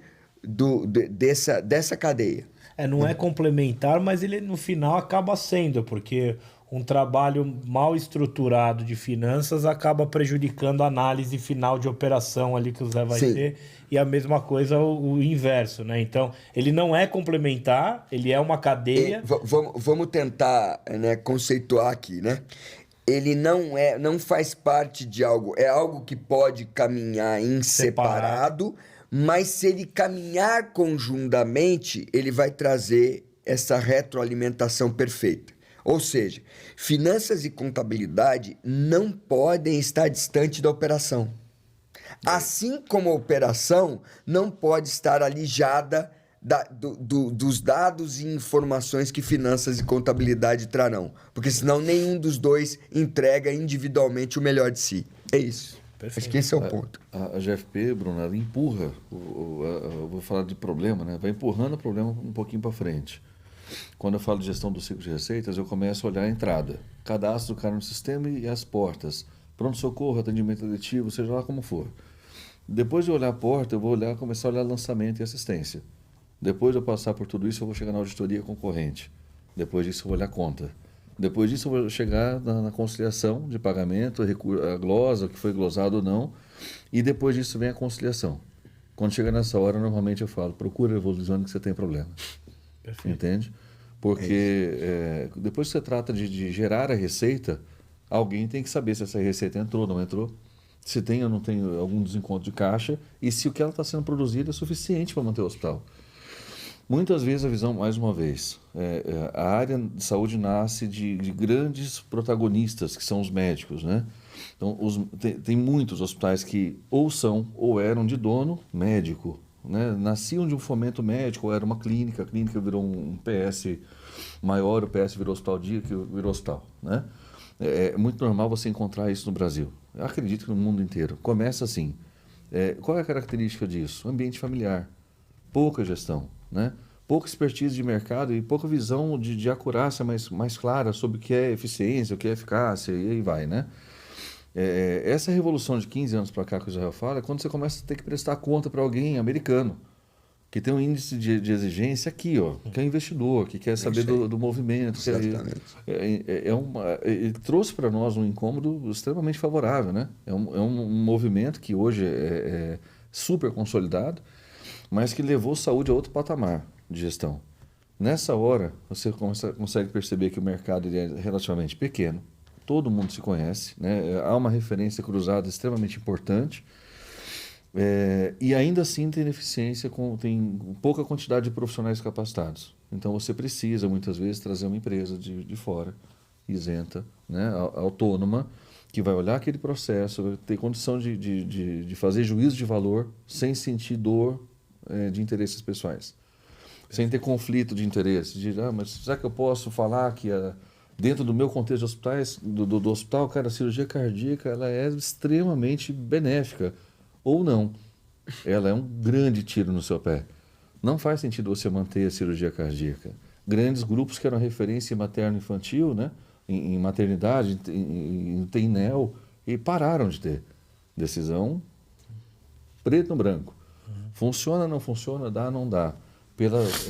dessa cadeia. Não é complementar, mas ele no final acaba sendo, porque um trabalho mal estruturado de finanças acaba prejudicando a análise final de operação ali que o Zé vai ter, e a mesma coisa o inverso, né? Então, ele não é complementar, ele é uma cadeia. Vamos tentar, né, conceituar aqui, né? Ele não faz parte de algo, é algo que pode caminhar em separado, mas se ele caminhar conjuntamente, ele vai trazer essa retroalimentação perfeita. Ou seja, finanças e contabilidade não podem estar distantes da operação. Assim como a operação não pode estar alijada dos dados e informações que finanças e contabilidade trarão. Porque senão nenhum dos dois entrega individualmente o melhor de si. É isso. Perfeito. Acho que esse é o ponto. A GFP, Bruno, ela empurra, eu vou falar de problema, né? Vai empurrando o problema um pouquinho para frente. Quando eu falo de gestão do ciclo de receitas, eu começo a olhar a entrada, cadastro do cara no sistema e as portas, pronto-socorro, atendimento aditivo, seja lá como for. Depois de olhar a porta, eu vou começar a olhar lançamento e assistência. Depois de eu passar por tudo isso, eu vou chegar na auditoria concorrente. Depois disso, eu vou olhar a conta. Depois disso, eu vou chegar na conciliação de pagamento, a glosa, o que foi glosado ou não, e depois disso vem a conciliação. Quando chega nessa hora, normalmente eu falo, procura a Evoluzione que você tem problema. Perfeito. Entende? Porque depois que você trata de gerar a receita, alguém tem que saber se essa receita entrou ou não entrou, se tem ou não tem algum desencontro de caixa e se o que ela está sendo produzida é suficiente para manter o hospital. Muitas vezes a visão, mais uma vez, a área de saúde nasce de grandes protagonistas, que são os médicos, né? Então, tem muitos hospitais que ou são ou eram de dono médico, né? Nasciam de um fomento médico, ou era uma clínica, a clínica virou um PS maior, o PS virou hospital dia, que virou hospital, né? É muito normal você encontrar isso no Brasil. Eu acredito que no mundo inteiro. Começa assim. Qual é a característica disso? Ambiente familiar, pouca gestão, né? Pouca expertise de mercado e pouca visão de acurácia mais clara sobre o que é eficiência, o que é eficácia, e aí vai, né? Essa revolução de 15 anos para cá que o Israel fala é quando você começa a ter que prestar conta para alguém americano, que tem um índice de exigência aqui, ó, que é investidor, que quer saber do movimento. Exatamente. Ele trouxe para nós um incômodo extremamente favorável, né? É um movimento que hoje é super consolidado, mas que levou saúde a outro patamar de gestão. Nessa hora, você consegue perceber que o mercado ele é relativamente pequeno, todo mundo se conhece, né? Há uma referência cruzada extremamente importante, e ainda assim tem deficiência, tem pouca quantidade de profissionais capacitados. Então você precisa, muitas vezes, trazer uma empresa de fora, isenta, né? Autônoma, que vai olhar aquele processo, vai ter condição de fazer juízo de valor sem sentir dor de interesses pessoais. Sem ter conflito de interesse, mas será que eu posso falar que dentro do meu contexto de hospitais, do hospital, cara, a cirurgia cardíaca ela é extremamente benéfica, ou não. Ela é um grande tiro no seu pé. Não faz sentido você manter a cirurgia cardíaca. Grandes grupos que eram referência em materno-infantil, né? Em maternidade, em TENEL, e pararam de ter. Decisão preto no branco. Funciona, não funciona, dá, não dá.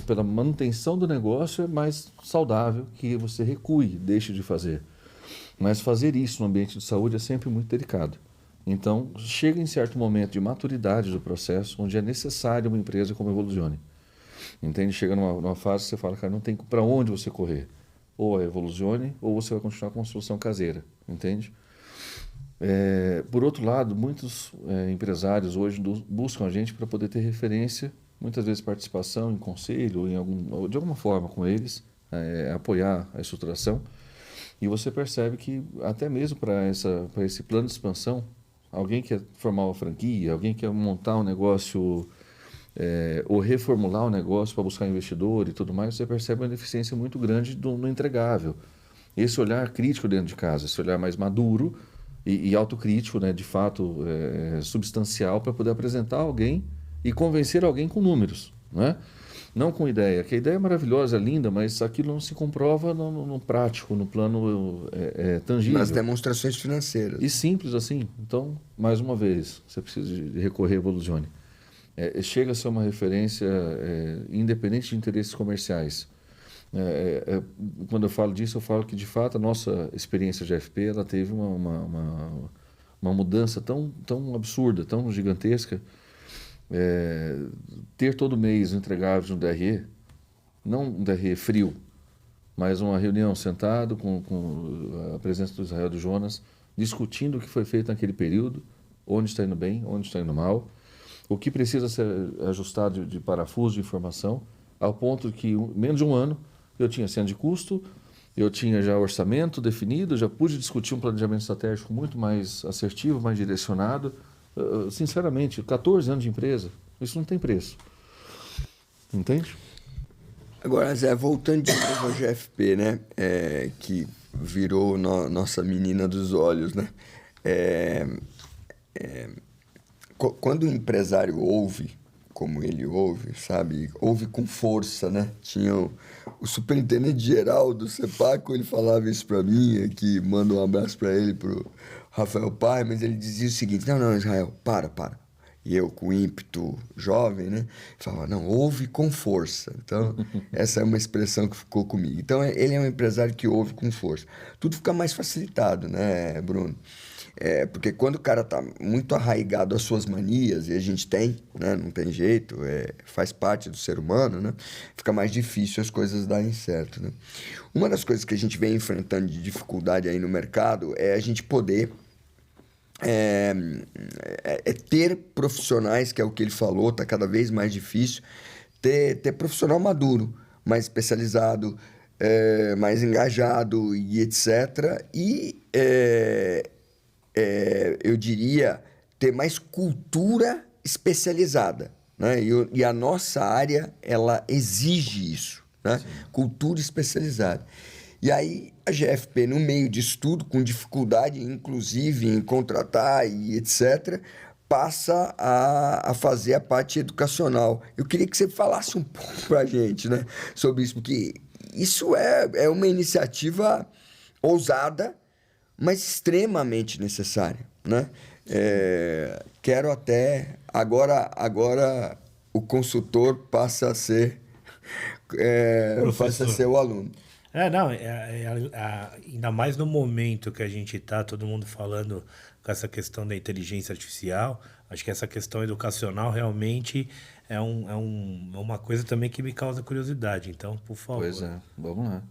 Pela manutenção do negócio é mais saudável que você recue, deixe de fazer. Mas fazer isso no ambiente de saúde é sempre muito delicado. Então, chega em certo momento de maturidade do processo, onde é necessário uma empresa como a Evoluzione. Entende? Chega numa fase que você fala, cara, não tem para onde você correr. Ou a Evoluzione, ou você vai continuar com a solução caseira. Entende? Por outro lado, muitos empresários hoje buscam a gente para poder ter referência, muitas vezes participação em conselho, ou de alguma forma com eles, apoiar a estruturação. E você percebe que até mesmo para esse plano de expansão, alguém quer formar uma franquia, alguém quer montar um negócio ou reformular o negócio para buscar investidor e tudo mais, você percebe uma deficiência muito grande no entregável. Esse olhar crítico dentro de casa, esse olhar mais maduro e autocrítico, né, de fato substancial, para poder apresentar alguém e convencer alguém com números, né? Não com ideia, que a ideia é maravilhosa, é linda, mas aquilo não se comprova no prático, no plano tangível. Nas demonstrações financeiras. E simples assim. Então, mais uma vez, você precisa de recorrer à Evoluzione. chega a ser uma referência independente de interesses comerciais. Quando eu falo disso, eu falo que, de fato, a nossa experiência de FP ela teve uma mudança tão absurda, tão gigantesca. Ter todo mês entregáveis no DRE, não um DRE frio, mas uma reunião sentado com a presença do Israel e do Jonas, discutindo o que foi feito naquele período, onde está indo bem, onde está indo mal, o que precisa ser ajustado de parafuso de informação, ao ponto que, menos de um ano, eu tinha cena de custo, eu tinha já orçamento definido, já pude discutir um planejamento estratégico muito mais assertivo, mais direcionado. Sinceramente, 14 anos de empresa, isso não tem preço. Entende? Agora, Zé, voltando de novo ao GFP, né? Que virou nossa menina dos olhos, né? Quando o empresário ouve, como ele ouve, sabe? Ouve com força, né? Tinha o superintendente geral do CEPACO, ele falava isso para mim, aqui, manda um abraço para ele, pro Rafael Pai, mas ele dizia o seguinte: não, Israel, para. E eu, com ímpeto jovem, né? Falava, não, ouve com força. Então, essa é uma expressão que ficou comigo. Então, ele é um empresário que ouve com força. Tudo fica mais facilitado, né, Bruno? Porque quando o cara está muito arraigado às suas manias, e a gente tem, né? Não tem jeito, faz parte do ser humano, né? Fica mais difícil as coisas darem certo, né? Uma das coisas que a gente vem enfrentando de dificuldade aí no mercado é a gente poder ter profissionais, que é o que ele falou, está cada vez mais difícil, ter profissional maduro, mais especializado, mais engajado e etc. E eu diria ter mais cultura especializada, né? E a nossa área ela exige isso, né? Cultura especializada. E aí a GFP, no meio disso tudo, com dificuldade inclusive em contratar e etc., passa a fazer a parte educacional. Eu queria que você falasse um pouco para a gente, né, sobre isso, porque isso é uma iniciativa ousada, mas extremamente necessária, né? Quero até... Agora o consultor passa a ser o aluno. Não, ainda mais no momento que a gente está, todo mundo falando com essa questão da inteligência artificial, acho que essa questão educacional realmente é uma coisa também que me causa curiosidade. Então, por favor. Pois é, vamos lá.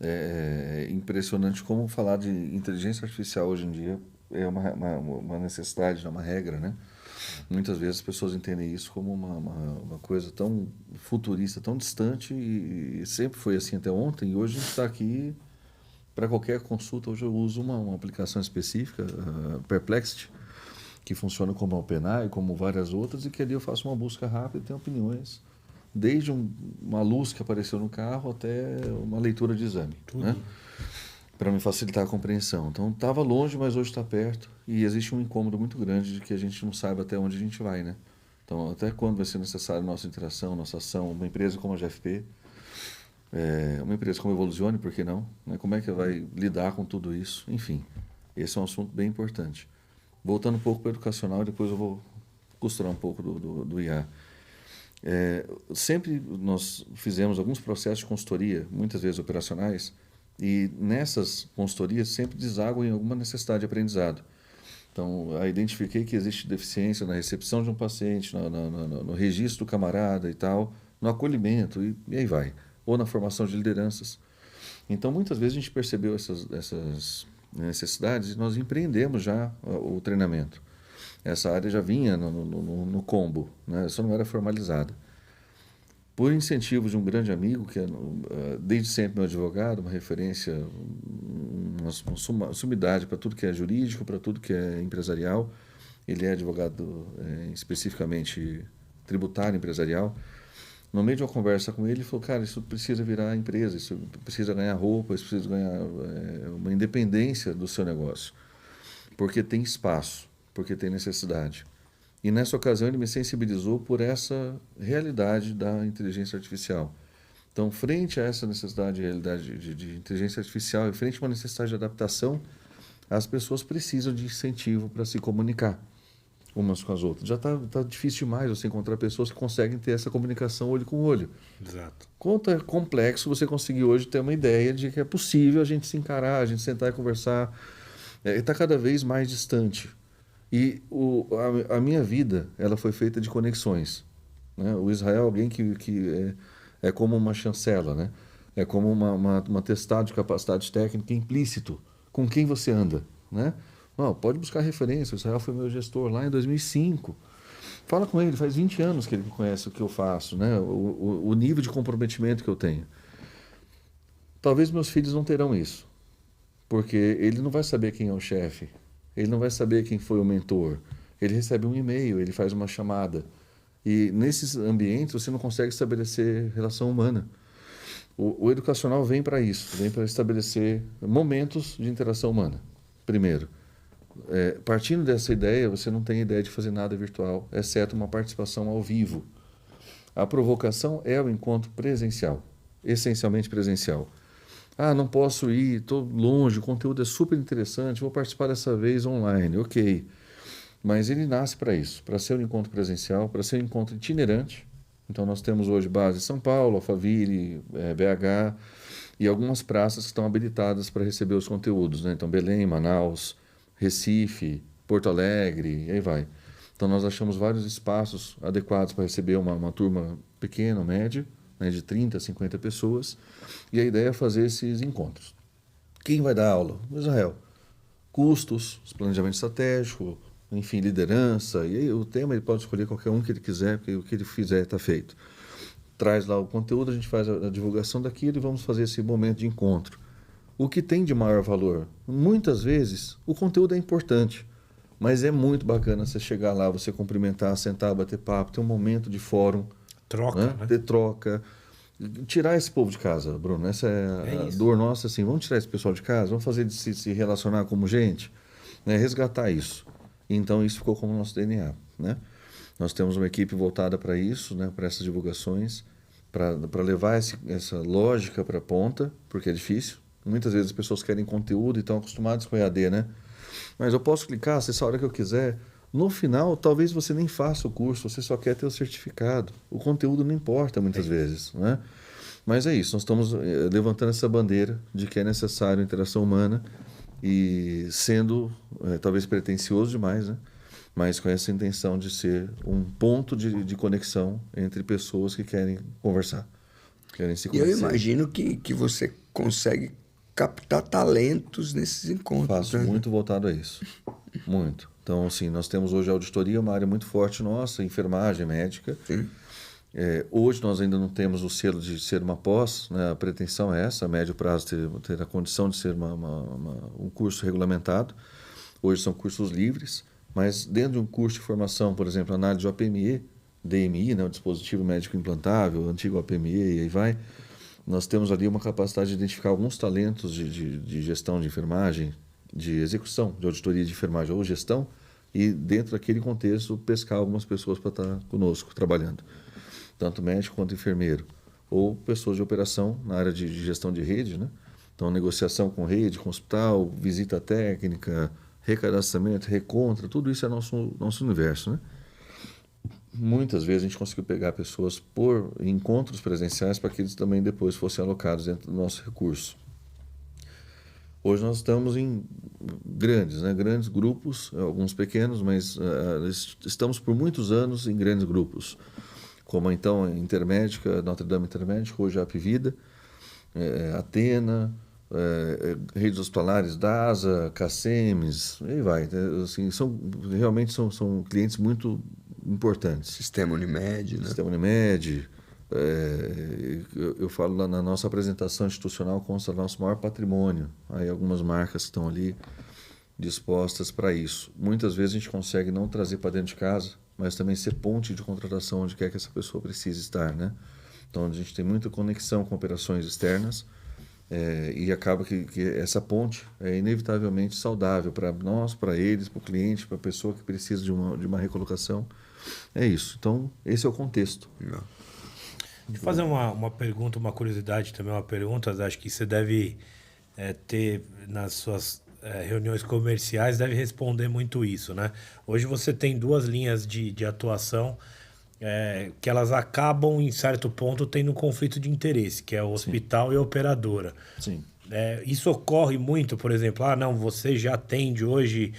É impressionante como falar de inteligência artificial hoje em dia é uma necessidade, é uma regra, né? Muitas vezes as pessoas entendem isso como uma coisa tão futurista, tão distante, e sempre foi assim até ontem, e hoje a gente está aqui para qualquer consulta. Hoje eu uso uma aplicação específica, Perplexity, que funciona como a OpenAI, como várias outras, e que ali eu faço uma busca rápida e tenho opiniões, desde uma luz que apareceu no carro até uma leitura de exame, né? Para me facilitar a compreensão. Então, estava longe, mas hoje está perto, e existe um incômodo muito grande de que a gente não saiba até onde a gente vai, né? Então, até quando vai ser necessária nossa interação, nossa ação, uma empresa como a GFP, uma empresa como a Evoluzione, por que não? Né? Como é que vai lidar com tudo isso? Enfim, esse é um assunto bem importante. Voltando um pouco para o educacional, depois eu vou costurar um pouco do IA. Sempre nós fizemos alguns processos de consultoria, muitas vezes operacionais, e nessas consultorias sempre desaguam em alguma necessidade de aprendizado. Então, eu identifiquei que existe deficiência na recepção de um paciente, no registro do camarada e tal, no acolhimento, e aí vai. Ou na formação de lideranças. Então, muitas vezes a gente percebeu essas necessidades e nós empreendemos já o treinamento. Essa área já vinha no combo, né? Só não era formalizada. Por incentivo de um grande amigo, que é desde sempre meu advogado, uma referência, uma sumidade para tudo que é jurídico, para tudo que é empresarial. Ele é advogado especificamente tributário empresarial. No meio de uma conversa com ele falou, cara, isso precisa virar empresa, isso precisa ganhar roupa, isso precisa ganhar uma independência do seu negócio. Porque tem espaço, porque tem necessidade. E nessa ocasião ele me sensibilizou por essa realidade da inteligência artificial. Então, frente a essa necessidade de realidade de inteligência artificial e frente a uma necessidade de adaptação, as pessoas precisam de incentivo para se comunicar. umas com as outras. Já tá difícil demais você encontrar pessoas que conseguem ter essa comunicação olho com olho. Exato. Quanto é complexo você conseguir hoje ter uma ideia de que é possível a gente se encarar, a gente sentar e conversar. Está cada vez mais distante. E a minha vida, ela foi feita de conexões. Né? O Israel é alguém que é como uma chancela, né? É como uma atestado de capacidade técnica implícito com quem você anda. Né? Não, pode buscar referência. O Israel foi meu gestor lá em 2005. Fala com ele, faz 20 anos que ele conhece o que eu faço, né? O nível de comprometimento que eu tenho. Talvez meus filhos não terão isso, porque ele não vai saber quem é o chefe. Ele não vai saber quem foi o mentor. Ele recebe um e-mail, ele faz uma chamada. E nesses ambientes você não consegue estabelecer relação humana. O educacional vem para isso, vem para estabelecer momentos de interação humana. Primeiro, partindo dessa ideia, você não tem ideia de fazer nada virtual, exceto uma participação ao vivo. A provocação é o encontro presencial, essencialmente presencial. Ah, não posso ir, estou longe, o conteúdo é super interessante, vou participar dessa vez online, ok. Mas ele nasce para isso, para ser um encontro presencial, para ser um encontro itinerante. Então nós temos hoje base em São Paulo, Alphaville, BH e algumas praças que estão habilitadas para receber os conteúdos, né? Então Belém, Manaus, Recife, Porto Alegre, e aí vai. Então nós achamos vários espaços adequados para receber uma turma pequena, média, né, de 30, 50 pessoas, e a ideia é fazer esses encontros. Quem vai dar aula? O Israel. Custos, planejamento estratégico, enfim, liderança, e aí o tema ele pode escolher qualquer um que ele quiser, porque o que ele fizer está feito. Traz lá o conteúdo, a gente faz a divulgação daquilo e vamos fazer esse momento de encontro. O que tem de maior valor? Muitas vezes o conteúdo é importante, mas é muito bacana você chegar lá, você cumprimentar, sentar, bater papo, ter um momento de fórum, Troca, né? né? Ter troca. Tirar esse povo de casa, Bruno. Essa é a isso. dor nossa, assim. Vamos tirar esse pessoal de casa, vamos fazer de se relacionar como gente, né? Resgatar isso. Então, isso ficou como nosso DNA, né? Nós temos uma equipe voltada para isso, né? Para essas divulgações, para levar essa lógica para a ponta, porque é difícil. Muitas vezes as pessoas querem conteúdo e estão acostumadas com EAD, né? Mas eu posso clicar, acessar a hora que eu quiser. No final, talvez você nem faça o curso, você só quer ter o certificado. O conteúdo não importa muitas vezes, né? Mas é isso, nós estamos levantando essa bandeira de que é necessário interação humana e sendo talvez pretensioso demais, né? Mas com essa intenção de ser um ponto de conexão entre pessoas que querem conversar, querem se E conhecer. eu imagino que você consegue captar talentos nesses encontros. Faço né? muito voltado a isso, muito. Então, assim, nós temos hoje a auditoria, uma área muito forte nossa, enfermagem médica. Sim. Hoje nós ainda não temos o selo de ser uma pós, né? A pretensão é essa, a médio prazo ter a condição de ser um curso regulamentado. Hoje são cursos livres, mas dentro de um curso de formação, por exemplo, análise de OPME, DMI, né? O dispositivo médico implantável, o antigo OPME, e aí vai. Nós temos ali uma capacidade de identificar alguns talentos de gestão de enfermagem, de execução, de auditoria de enfermagem ou gestão, e dentro daquele contexto pescar algumas pessoas para estar conosco, trabalhando. Tanto médico quanto enfermeiro. Ou pessoas de operação na área de gestão de rede, né? Então, negociação com rede, com hospital, visita técnica, recadastramento, recontra, tudo isso é nosso universo, né? Muitas vezes a gente conseguiu pegar pessoas por encontros presenciais para que eles também depois fossem alocados dentro do nosso recurso. Hoje nós estamos em grandes, né? Grandes grupos, alguns pequenos, mas estamos por muitos anos em grandes grupos, como então a Intermédica, Notre Dame Intermédica, hoje a Apvida, Atena, redes hospitalares DASA, CACEMES, e aí vai. Assim, realmente são clientes muito importantes. Sistema Unimed, né? Sistema Unimed. Eu falo lá na nossa apresentação institucional consta nosso maior patrimônio. Aí algumas marcas que estão ali dispostas para isso. Muitas vezes a gente consegue não trazer para dentro de casa, mas também ser ponte de contratação onde quer que essa pessoa precise estar, né? Então a gente tem muita conexão com operações externas e acaba que essa ponte é inevitavelmente saudável para nós, para eles, para o cliente, para a pessoa que precisa de uma recolocação. É isso. Então esse é o contexto. Não. Deixa eu fazer uma pergunta, uma curiosidade também, uma pergunta. Acho que você deve ter nas suas reuniões comerciais deve responder muito isso, né? Hoje você tem duas linhas de atuação que elas acabam, em certo ponto, tendo um conflito de interesse, que é o hospital e a operadora. Sim. Isso ocorre muito, por exemplo, não, você já atende hoje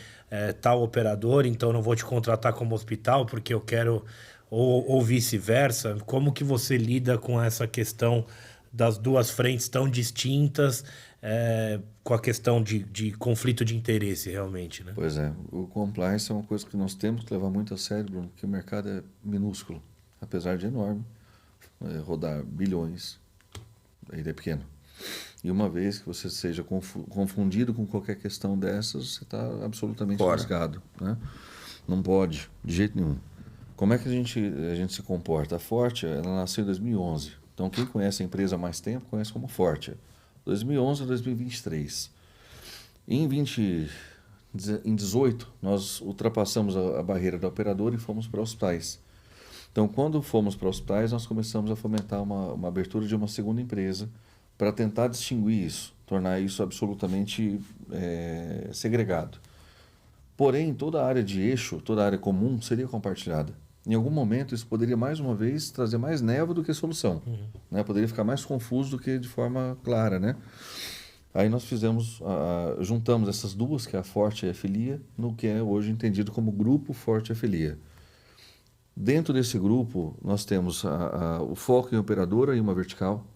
tal operador, então não vou te contratar como hospital porque eu quero, ou vice-versa. Como que você lida com essa questão das duas frentes tão distintas, com a questão de conflito de interesse, realmente, né? Pois é, o compliance é uma coisa que nós temos que levar muito a sério, Bruno, porque o mercado é minúsculo, apesar de enorme, rodar bilhões, ainda é pequeno. E uma vez que você seja confundido com qualquer questão dessas, você está absolutamente lascado, né? Não pode, de jeito nenhum. Como é que a gente se comporta? A Forte, ela nasceu em 2011. Então, quem conhece a empresa há mais tempo, conhece como Forte. 2011 a 2023. Em 2018, nós ultrapassamos a barreira da operadora e fomos para hospitais. Então, quando fomos para hospitais, nós começamos a fomentar uma abertura de uma segunda empresa para tentar distinguir isso, tornar isso absolutamente segregado. Porém, toda a área de eixo, toda a área comum seria compartilhada. Em algum momento, isso poderia, mais uma vez, trazer mais névoa do que solução. Né? Poderia ficar mais confuso do que de forma clara, né? Aí nós juntamos essas duas, que é a Forte e a Filia, no que é hoje entendido como Grupo Forte e Filia. Dentro desse grupo, nós temos o foco em operadora em uma vertical,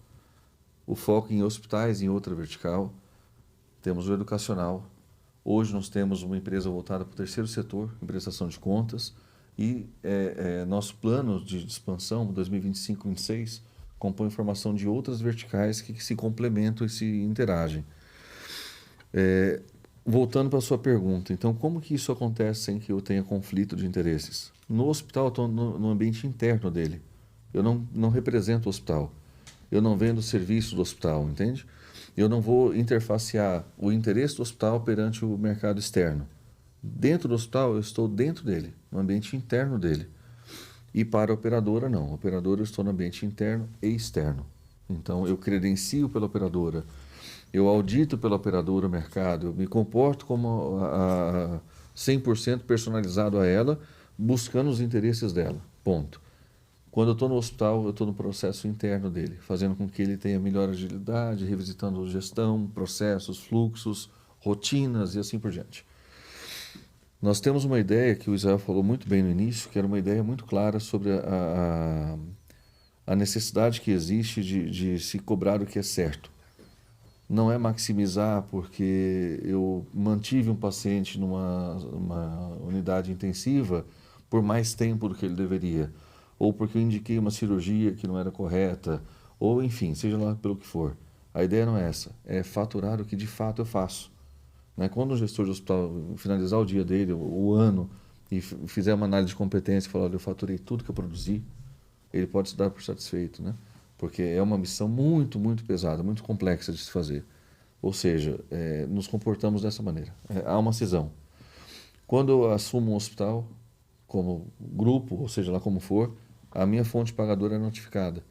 o foco em hospitais em outra vertical, temos o educacional. Hoje nós temos uma empresa voltada para o terceiro setor, em prestação de contas, e nosso plano de expansão, 2025-26, compõe formação de outras verticais que se complementam e se interagem. Voltando para a sua pergunta, então como que isso acontece sem que eu tenha conflito de interesses? No hospital, eu estou no ambiente interno dele. Eu não represento o hospital. Eu não vendo o serviço do hospital, entende? Eu não vou interfacear o interesse do hospital perante o mercado externo. Dentro do hospital, eu estou dentro dele, no ambiente interno dele. E para a operadora, não. A operadora, eu estou no ambiente interno e externo. Então, eu credencio pela operadora, eu audito pela operadora o mercado, eu me comporto como 100% personalizado a ela, buscando os interesses dela. Ponto. Quando eu estou no hospital, eu estou no processo interno dele, fazendo com que ele tenha melhor agilidade, revisitando gestão, processos, fluxos, rotinas e assim por diante. Nós temos uma ideia que o Israel falou muito bem no início, que era uma ideia muito clara sobre a necessidade que existe de se cobrar o que é certo. Não é maximizar porque eu mantive um paciente numa unidade intensiva por mais tempo do que ele deveria, ou porque eu indiquei uma cirurgia que não era correta, ou enfim, seja lá pelo que for. A ideia não é essa, é faturar o que de fato eu faço. Né? Quando o gestor de hospital finalizar o dia dele, o ano, e fizer uma análise de competência e falar, olha, eu faturei tudo que eu produzi, ele pode se dar por satisfeito, né? Porque é uma missão muito, muito pesada, muito complexa de se fazer. Ou seja, nos comportamos dessa maneira. Há uma cisão. Quando eu assumo um hospital, como grupo, ou seja lá como for, a minha fonte pagadora é notificada.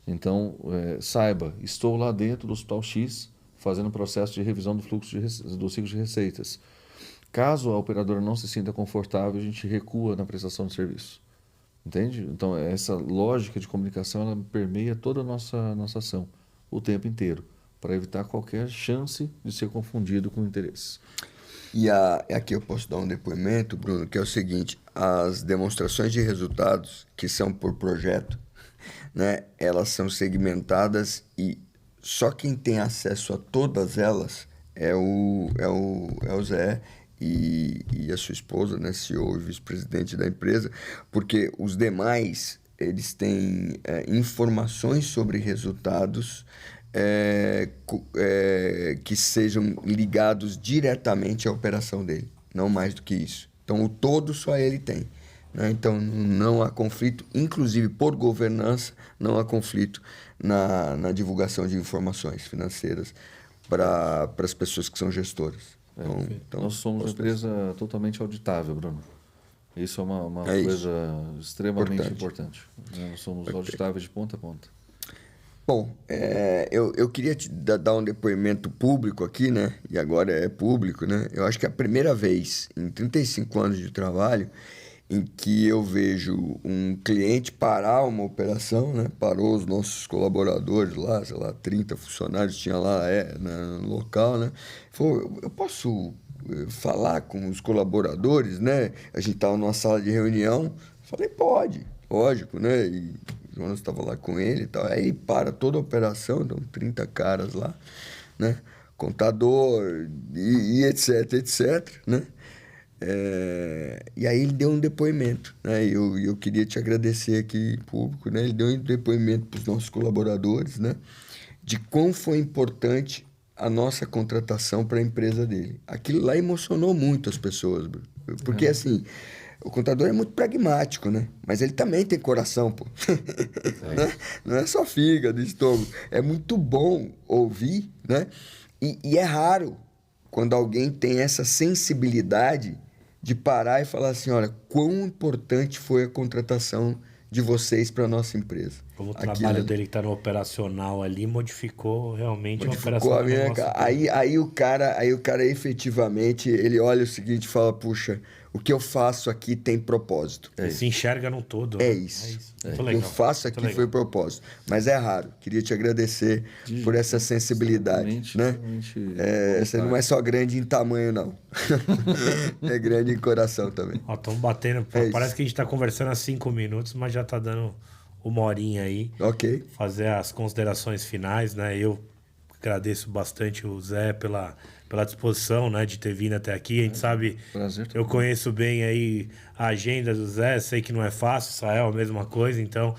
Então, saiba, estou lá dentro do Hospital X, fazendo o processo de revisão do fluxo do ciclo de receitas. Caso a operadora não se sinta confortável, a gente recua na prestação de serviço. Entende? Então, essa lógica de comunicação, ela permeia toda a nossa ação, o tempo inteiro, para evitar qualquer chance de ser confundido com interesses. E aqui eu posso dar um depoimento, Bruno, que é o seguinte: as demonstrações de resultados, que são por projeto, né, elas são segmentadas e só quem tem acesso a todas elas é o Zé e a sua esposa, né, CEO e vice-presidente da empresa, porque os demais, eles têm informações sobre resultados que sejam ligados diretamente à operação dele, não mais do que isso. Então, o todo só ele tem. Né? Então, não há conflito, inclusive por governança, não há conflito na divulgação de informações financeiras para as pessoas que são gestoras. Então, nós somos uma empresa totalmente auditável, Bruno. Isso é uma coisa extremamente importante. Nós somos auditáveis de ponta a ponta. Bom, eu queria te dar um depoimento público aqui, né? E agora é público, né? Eu acho que é a primeira vez em 35 anos de trabalho em que eu vejo um cliente parar uma operação, né? Parou os nossos colaboradores lá, sei lá, 30 funcionários tinha lá no local, né? Falou, eu posso falar com os colaboradores, né? A gente estava numa sala de reunião. Falei, pode, lógico, né? E o Jonas estava lá com ele e tal. Aí para toda a operação, então 30 caras lá, né? Contador e etc, etc, né? E aí ele deu um depoimento, né? Eu queria te agradecer aqui em público, né? Ele deu um depoimento para os nossos colaboradores, né? De quão foi importante a nossa contratação para a empresa dele. Aquilo lá emocionou muito as pessoas, Bruno. Porque assim, o contador é muito pragmático, né? Mas ele também tem coração, pô. Né? Não é só fígado, estômago. É muito bom ouvir, né? E é raro quando alguém tem essa sensibilidade de parar e falar assim, olha, quão importante foi a contratação de vocês para a nossa empresa. Como o trabalho dele que está no operacional ali modificou realmente a Modificou operação a do minha... negócio. Aí o cara efetivamente, ele olha o seguinte e fala, puxa, o que eu faço aqui tem propósito. Ele se enxerga no todo. É né? isso. Muito O que legal. eu faço aqui Muito foi legal. propósito. Mas é raro. Queria te agradecer por essa sensibilidade. Né? Você não é só grande em tamanho, não. É grande em coração também. Ó, estamos batendo. Parece que a gente está conversando há 5 minutos, mas já está dando 1 horinha aí. Ok. Fazer as considerações finais, né? Eu agradeço bastante o Zé pela disposição, né, de ter vindo até aqui. A gente sabe, Prazer. eu conheço bem aí a agenda do Zé, sei que não é fácil, Israel, a mesma coisa, então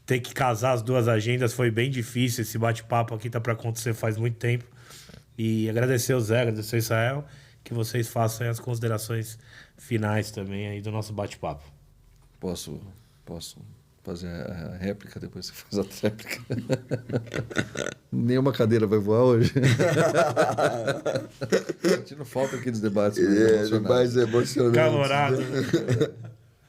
ter que casar as duas agendas foi bem difícil. Esse bate-papo aqui tá para acontecer faz muito tempo. E agradecer ao Zé, agradecer ao Israel, que vocês façam aí as considerações finais também aí do nosso bate-papo. Posso fazer a réplica, depois você faz a tréplica. Nenhuma cadeira vai voar hoje. Não falta aqueles debates mais emocionantes. Calorado.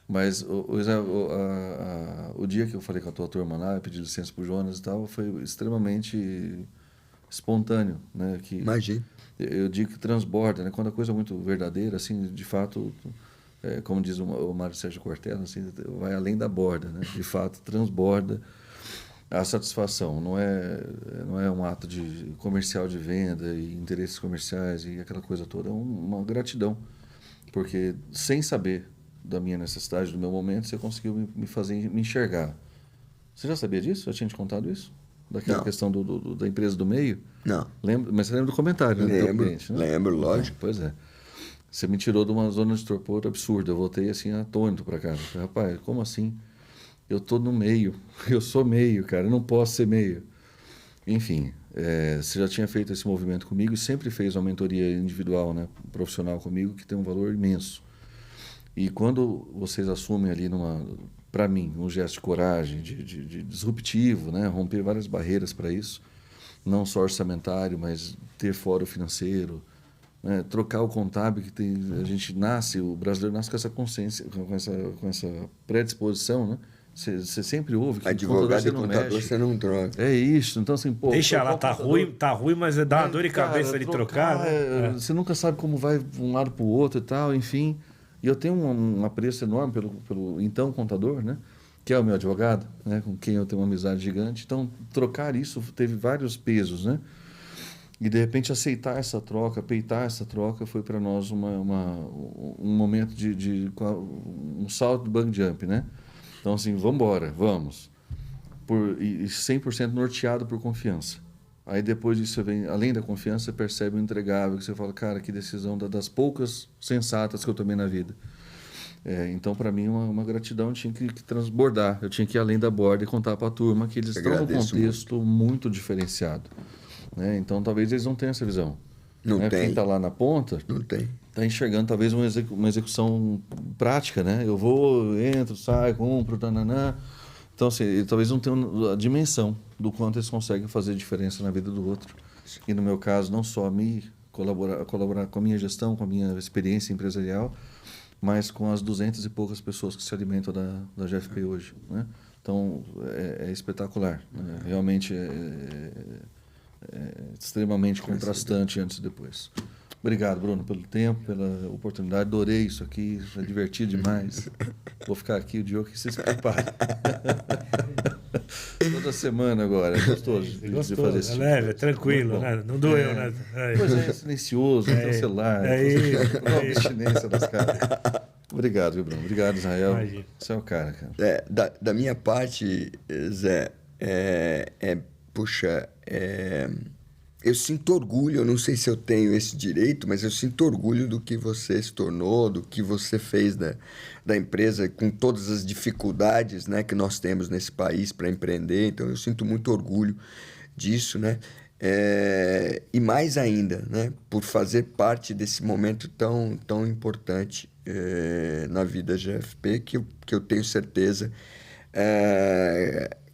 Mas o dia que eu falei com a tua turma lá, eu pedi licença pro Jonas e tal, foi extremamente espontâneo, né? Que Imagina. eu digo que transborda, né? Quando a coisa é muito verdadeira, assim, de fato, como diz o Mário Sérgio Cortella, assim, vai além da borda, né? De fato, transborda a satisfação. Não é um ato de comercial de venda e interesses comerciais e aquela coisa toda. É uma gratidão, porque sem saber da minha necessidade, do meu momento, você conseguiu me fazer me enxergar. Você já sabia disso? Eu tinha te contado isso? Daquela questão da empresa do meio? Não. Mas você lembra do comentário, né? Do teu cliente, né? Lembro, lógico. Pois é. Você me tirou de uma zona de torpor absurda. Eu voltei assim atônito para casa. Falei, rapaz, como assim? Eu tô no meio. Eu sou meio, cara. Eu não posso ser meio. Enfim, você já tinha feito esse movimento comigo e sempre fez uma mentoria individual, né, profissional comigo, que tem um valor imenso. E quando vocês assumem ali, para mim, um gesto de coragem, de disruptivo, né, romper várias barreiras para isso, não só orçamentário, mas ter fórum financeiro, né, trocar o contábil, a gente nasce, o brasileiro nasce com essa consciência, com essa predisposição, né? Você sempre ouve que advogado e contador mexe. Você não troca. É isso, então assim, pô... Deixa lá, tá ruim, mas dá uma dor de cabeça de trocar, né? Você nunca sabe como vai de um lado para o outro e tal, enfim. E eu tenho um apreço enorme pelo então contador, né? Que é o meu advogado, né? Com quem eu tenho uma amizade gigante. Então, trocar isso teve vários pesos, né? E, de repente, aceitar essa troca, peitar essa troca, foi para nós um momento um salto do bang jump, né? Então, assim, vamos. E 100% norteado por confiança. Aí, depois disso, além da confiança, você percebe o entregável, que você fala, cara, que decisão das poucas sensatas que eu tomei na vida. Então, para mim, uma gratidão tinha que transbordar. Eu tinha que ir além da borda e contar para a turma que eles estão num contexto muito diferenciado. Né? Então, talvez eles não tenham essa visão. Não tem. Quem está lá na ponta não tem. Está enxergando talvez uma execução prática. Né? Eu entro, saio, cumpro, tananã. Então, assim, talvez não tenham a dimensão do quanto eles conseguem fazer diferença na vida do outro. E, no meu caso, não só colaborar com a minha gestão, com a minha experiência empresarial, mas com as 200 e poucas pessoas que se alimentam da GFP hoje. Né? Então, é espetacular. Né? Realmente é extremamente contrastante antes e depois. Obrigado, Bruno, pelo tempo, pela oportunidade. Adorei isso aqui, é divertido demais. Vou ficar aqui o dia que você se prepare. Toda semana agora. É gostoso de fazer isso. É leve, é tranquilo, né? Não doeu, né? Pois é, silencioso, não tem celular. Não abstinência dos caras. Obrigado, viu, Bruno? Obrigado, Israel. Imagina. Você é o cara, cara. Da minha parte, Zé, eu sinto orgulho, eu não sei se eu tenho esse direito, mas eu sinto orgulho do que você se tornou, do que você fez da empresa, com todas as dificuldades, né, que nós temos nesse país para empreender. Então, eu sinto muito orgulho disso, né? E mais ainda, né, por fazer parte desse momento tão importante na vida GFP, que eu tenho certeza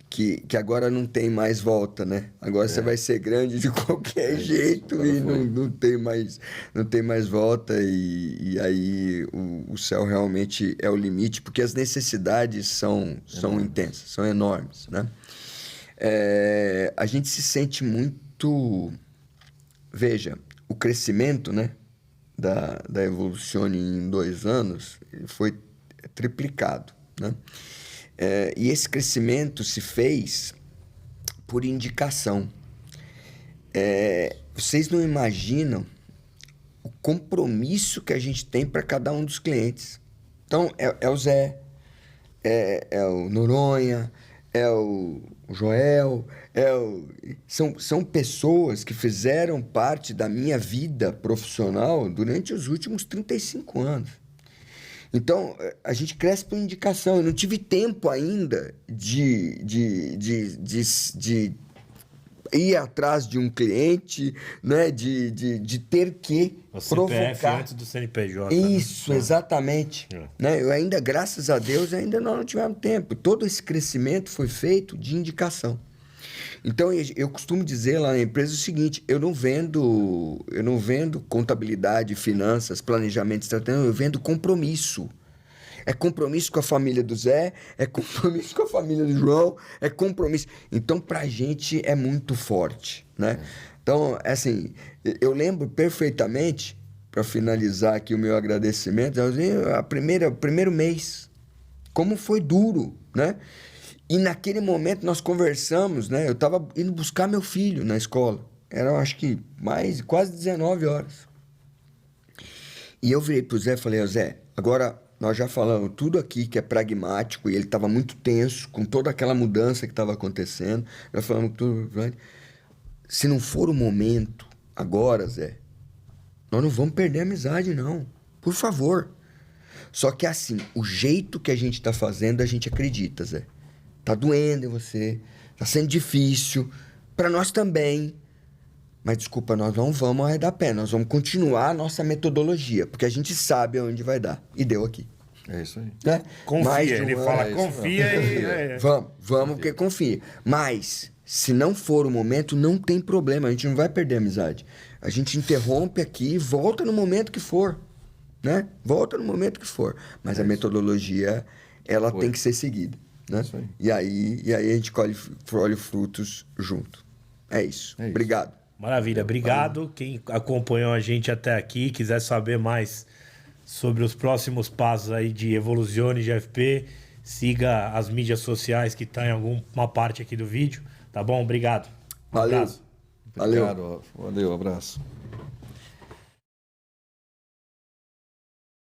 que agora não tem mais volta, né? Agora você vai ser grande de qualquer jeito e não tem mais volta, e aí o céu realmente é o limite, porque as necessidades são intensas, são enormes, né? A gente se sente muito... Veja, o crescimento, né, da Evolucione em 2 anos foi triplicado, né? E esse crescimento se fez por indicação. Vocês não imaginam o compromisso que a gente tem para cada um dos clientes. Então, é o Zé, é o Noronha, é o Joel, são pessoas que fizeram parte da minha vida profissional durante os últimos 35 anos. Então, a gente cresce por indicação. Eu não tive tempo ainda de ir atrás de um cliente, né? De ter que o CPF provocar. antes do CNPJ. Isso, né? Exatamente. Né? Eu ainda, graças a Deus, ainda não tivemos tempo. Todo esse crescimento foi feito de indicação. Então, eu costumo dizer lá na empresa o seguinte: eu não vendo contabilidade, finanças, planejamento estratégico, eu vendo compromisso. É compromisso com a família do Zé, é compromisso com a família do João, é compromisso. Então, pra gente é muito forte, né? Então, assim, eu lembro perfeitamente, para finalizar aqui o meu agradecimento, o primeiro mês, como foi duro, né? E naquele momento nós conversamos, né? Eu estava indo buscar meu filho na escola. Era, acho que, quase 19 horas. E eu virei pro Zé e falei: Zé, agora nós já falamos tudo aqui que é pragmático, e ele estava muito tenso com toda aquela mudança que estava acontecendo. Já falamos tudo. Se não for o momento agora, Zé, nós não vamos perder a amizade, não. Por favor. Só que assim, o jeito que a gente está fazendo, a gente acredita, Zé. Tá doendo em você, tá sendo difícil, para nós também. Mas desculpa, nós não vamos arredar pé, nós vamos continuar a nossa metodologia, porque a gente sabe aonde vai dar. E deu aqui. É isso aí. Né? Confia, ele fala confia e... Vamos, porque confia. Mas, se não for o momento, não tem problema, a gente não vai perder a amizade. A gente interrompe aqui e volta no momento que for, né? Volta no momento que for. Mas a metodologia, ela tem que ser seguida. Né? E aí a gente colhe frutos junto. É isso. Obrigado. Maravilha, obrigado. Quem acompanhou a gente até aqui, quiser saber mais sobre os próximos passos aí de Evolucione GFP, siga as mídias sociais que tá em alguma parte aqui do vídeo, tá bom? Obrigado. Valeu. Obrigado. Valeu, abraço.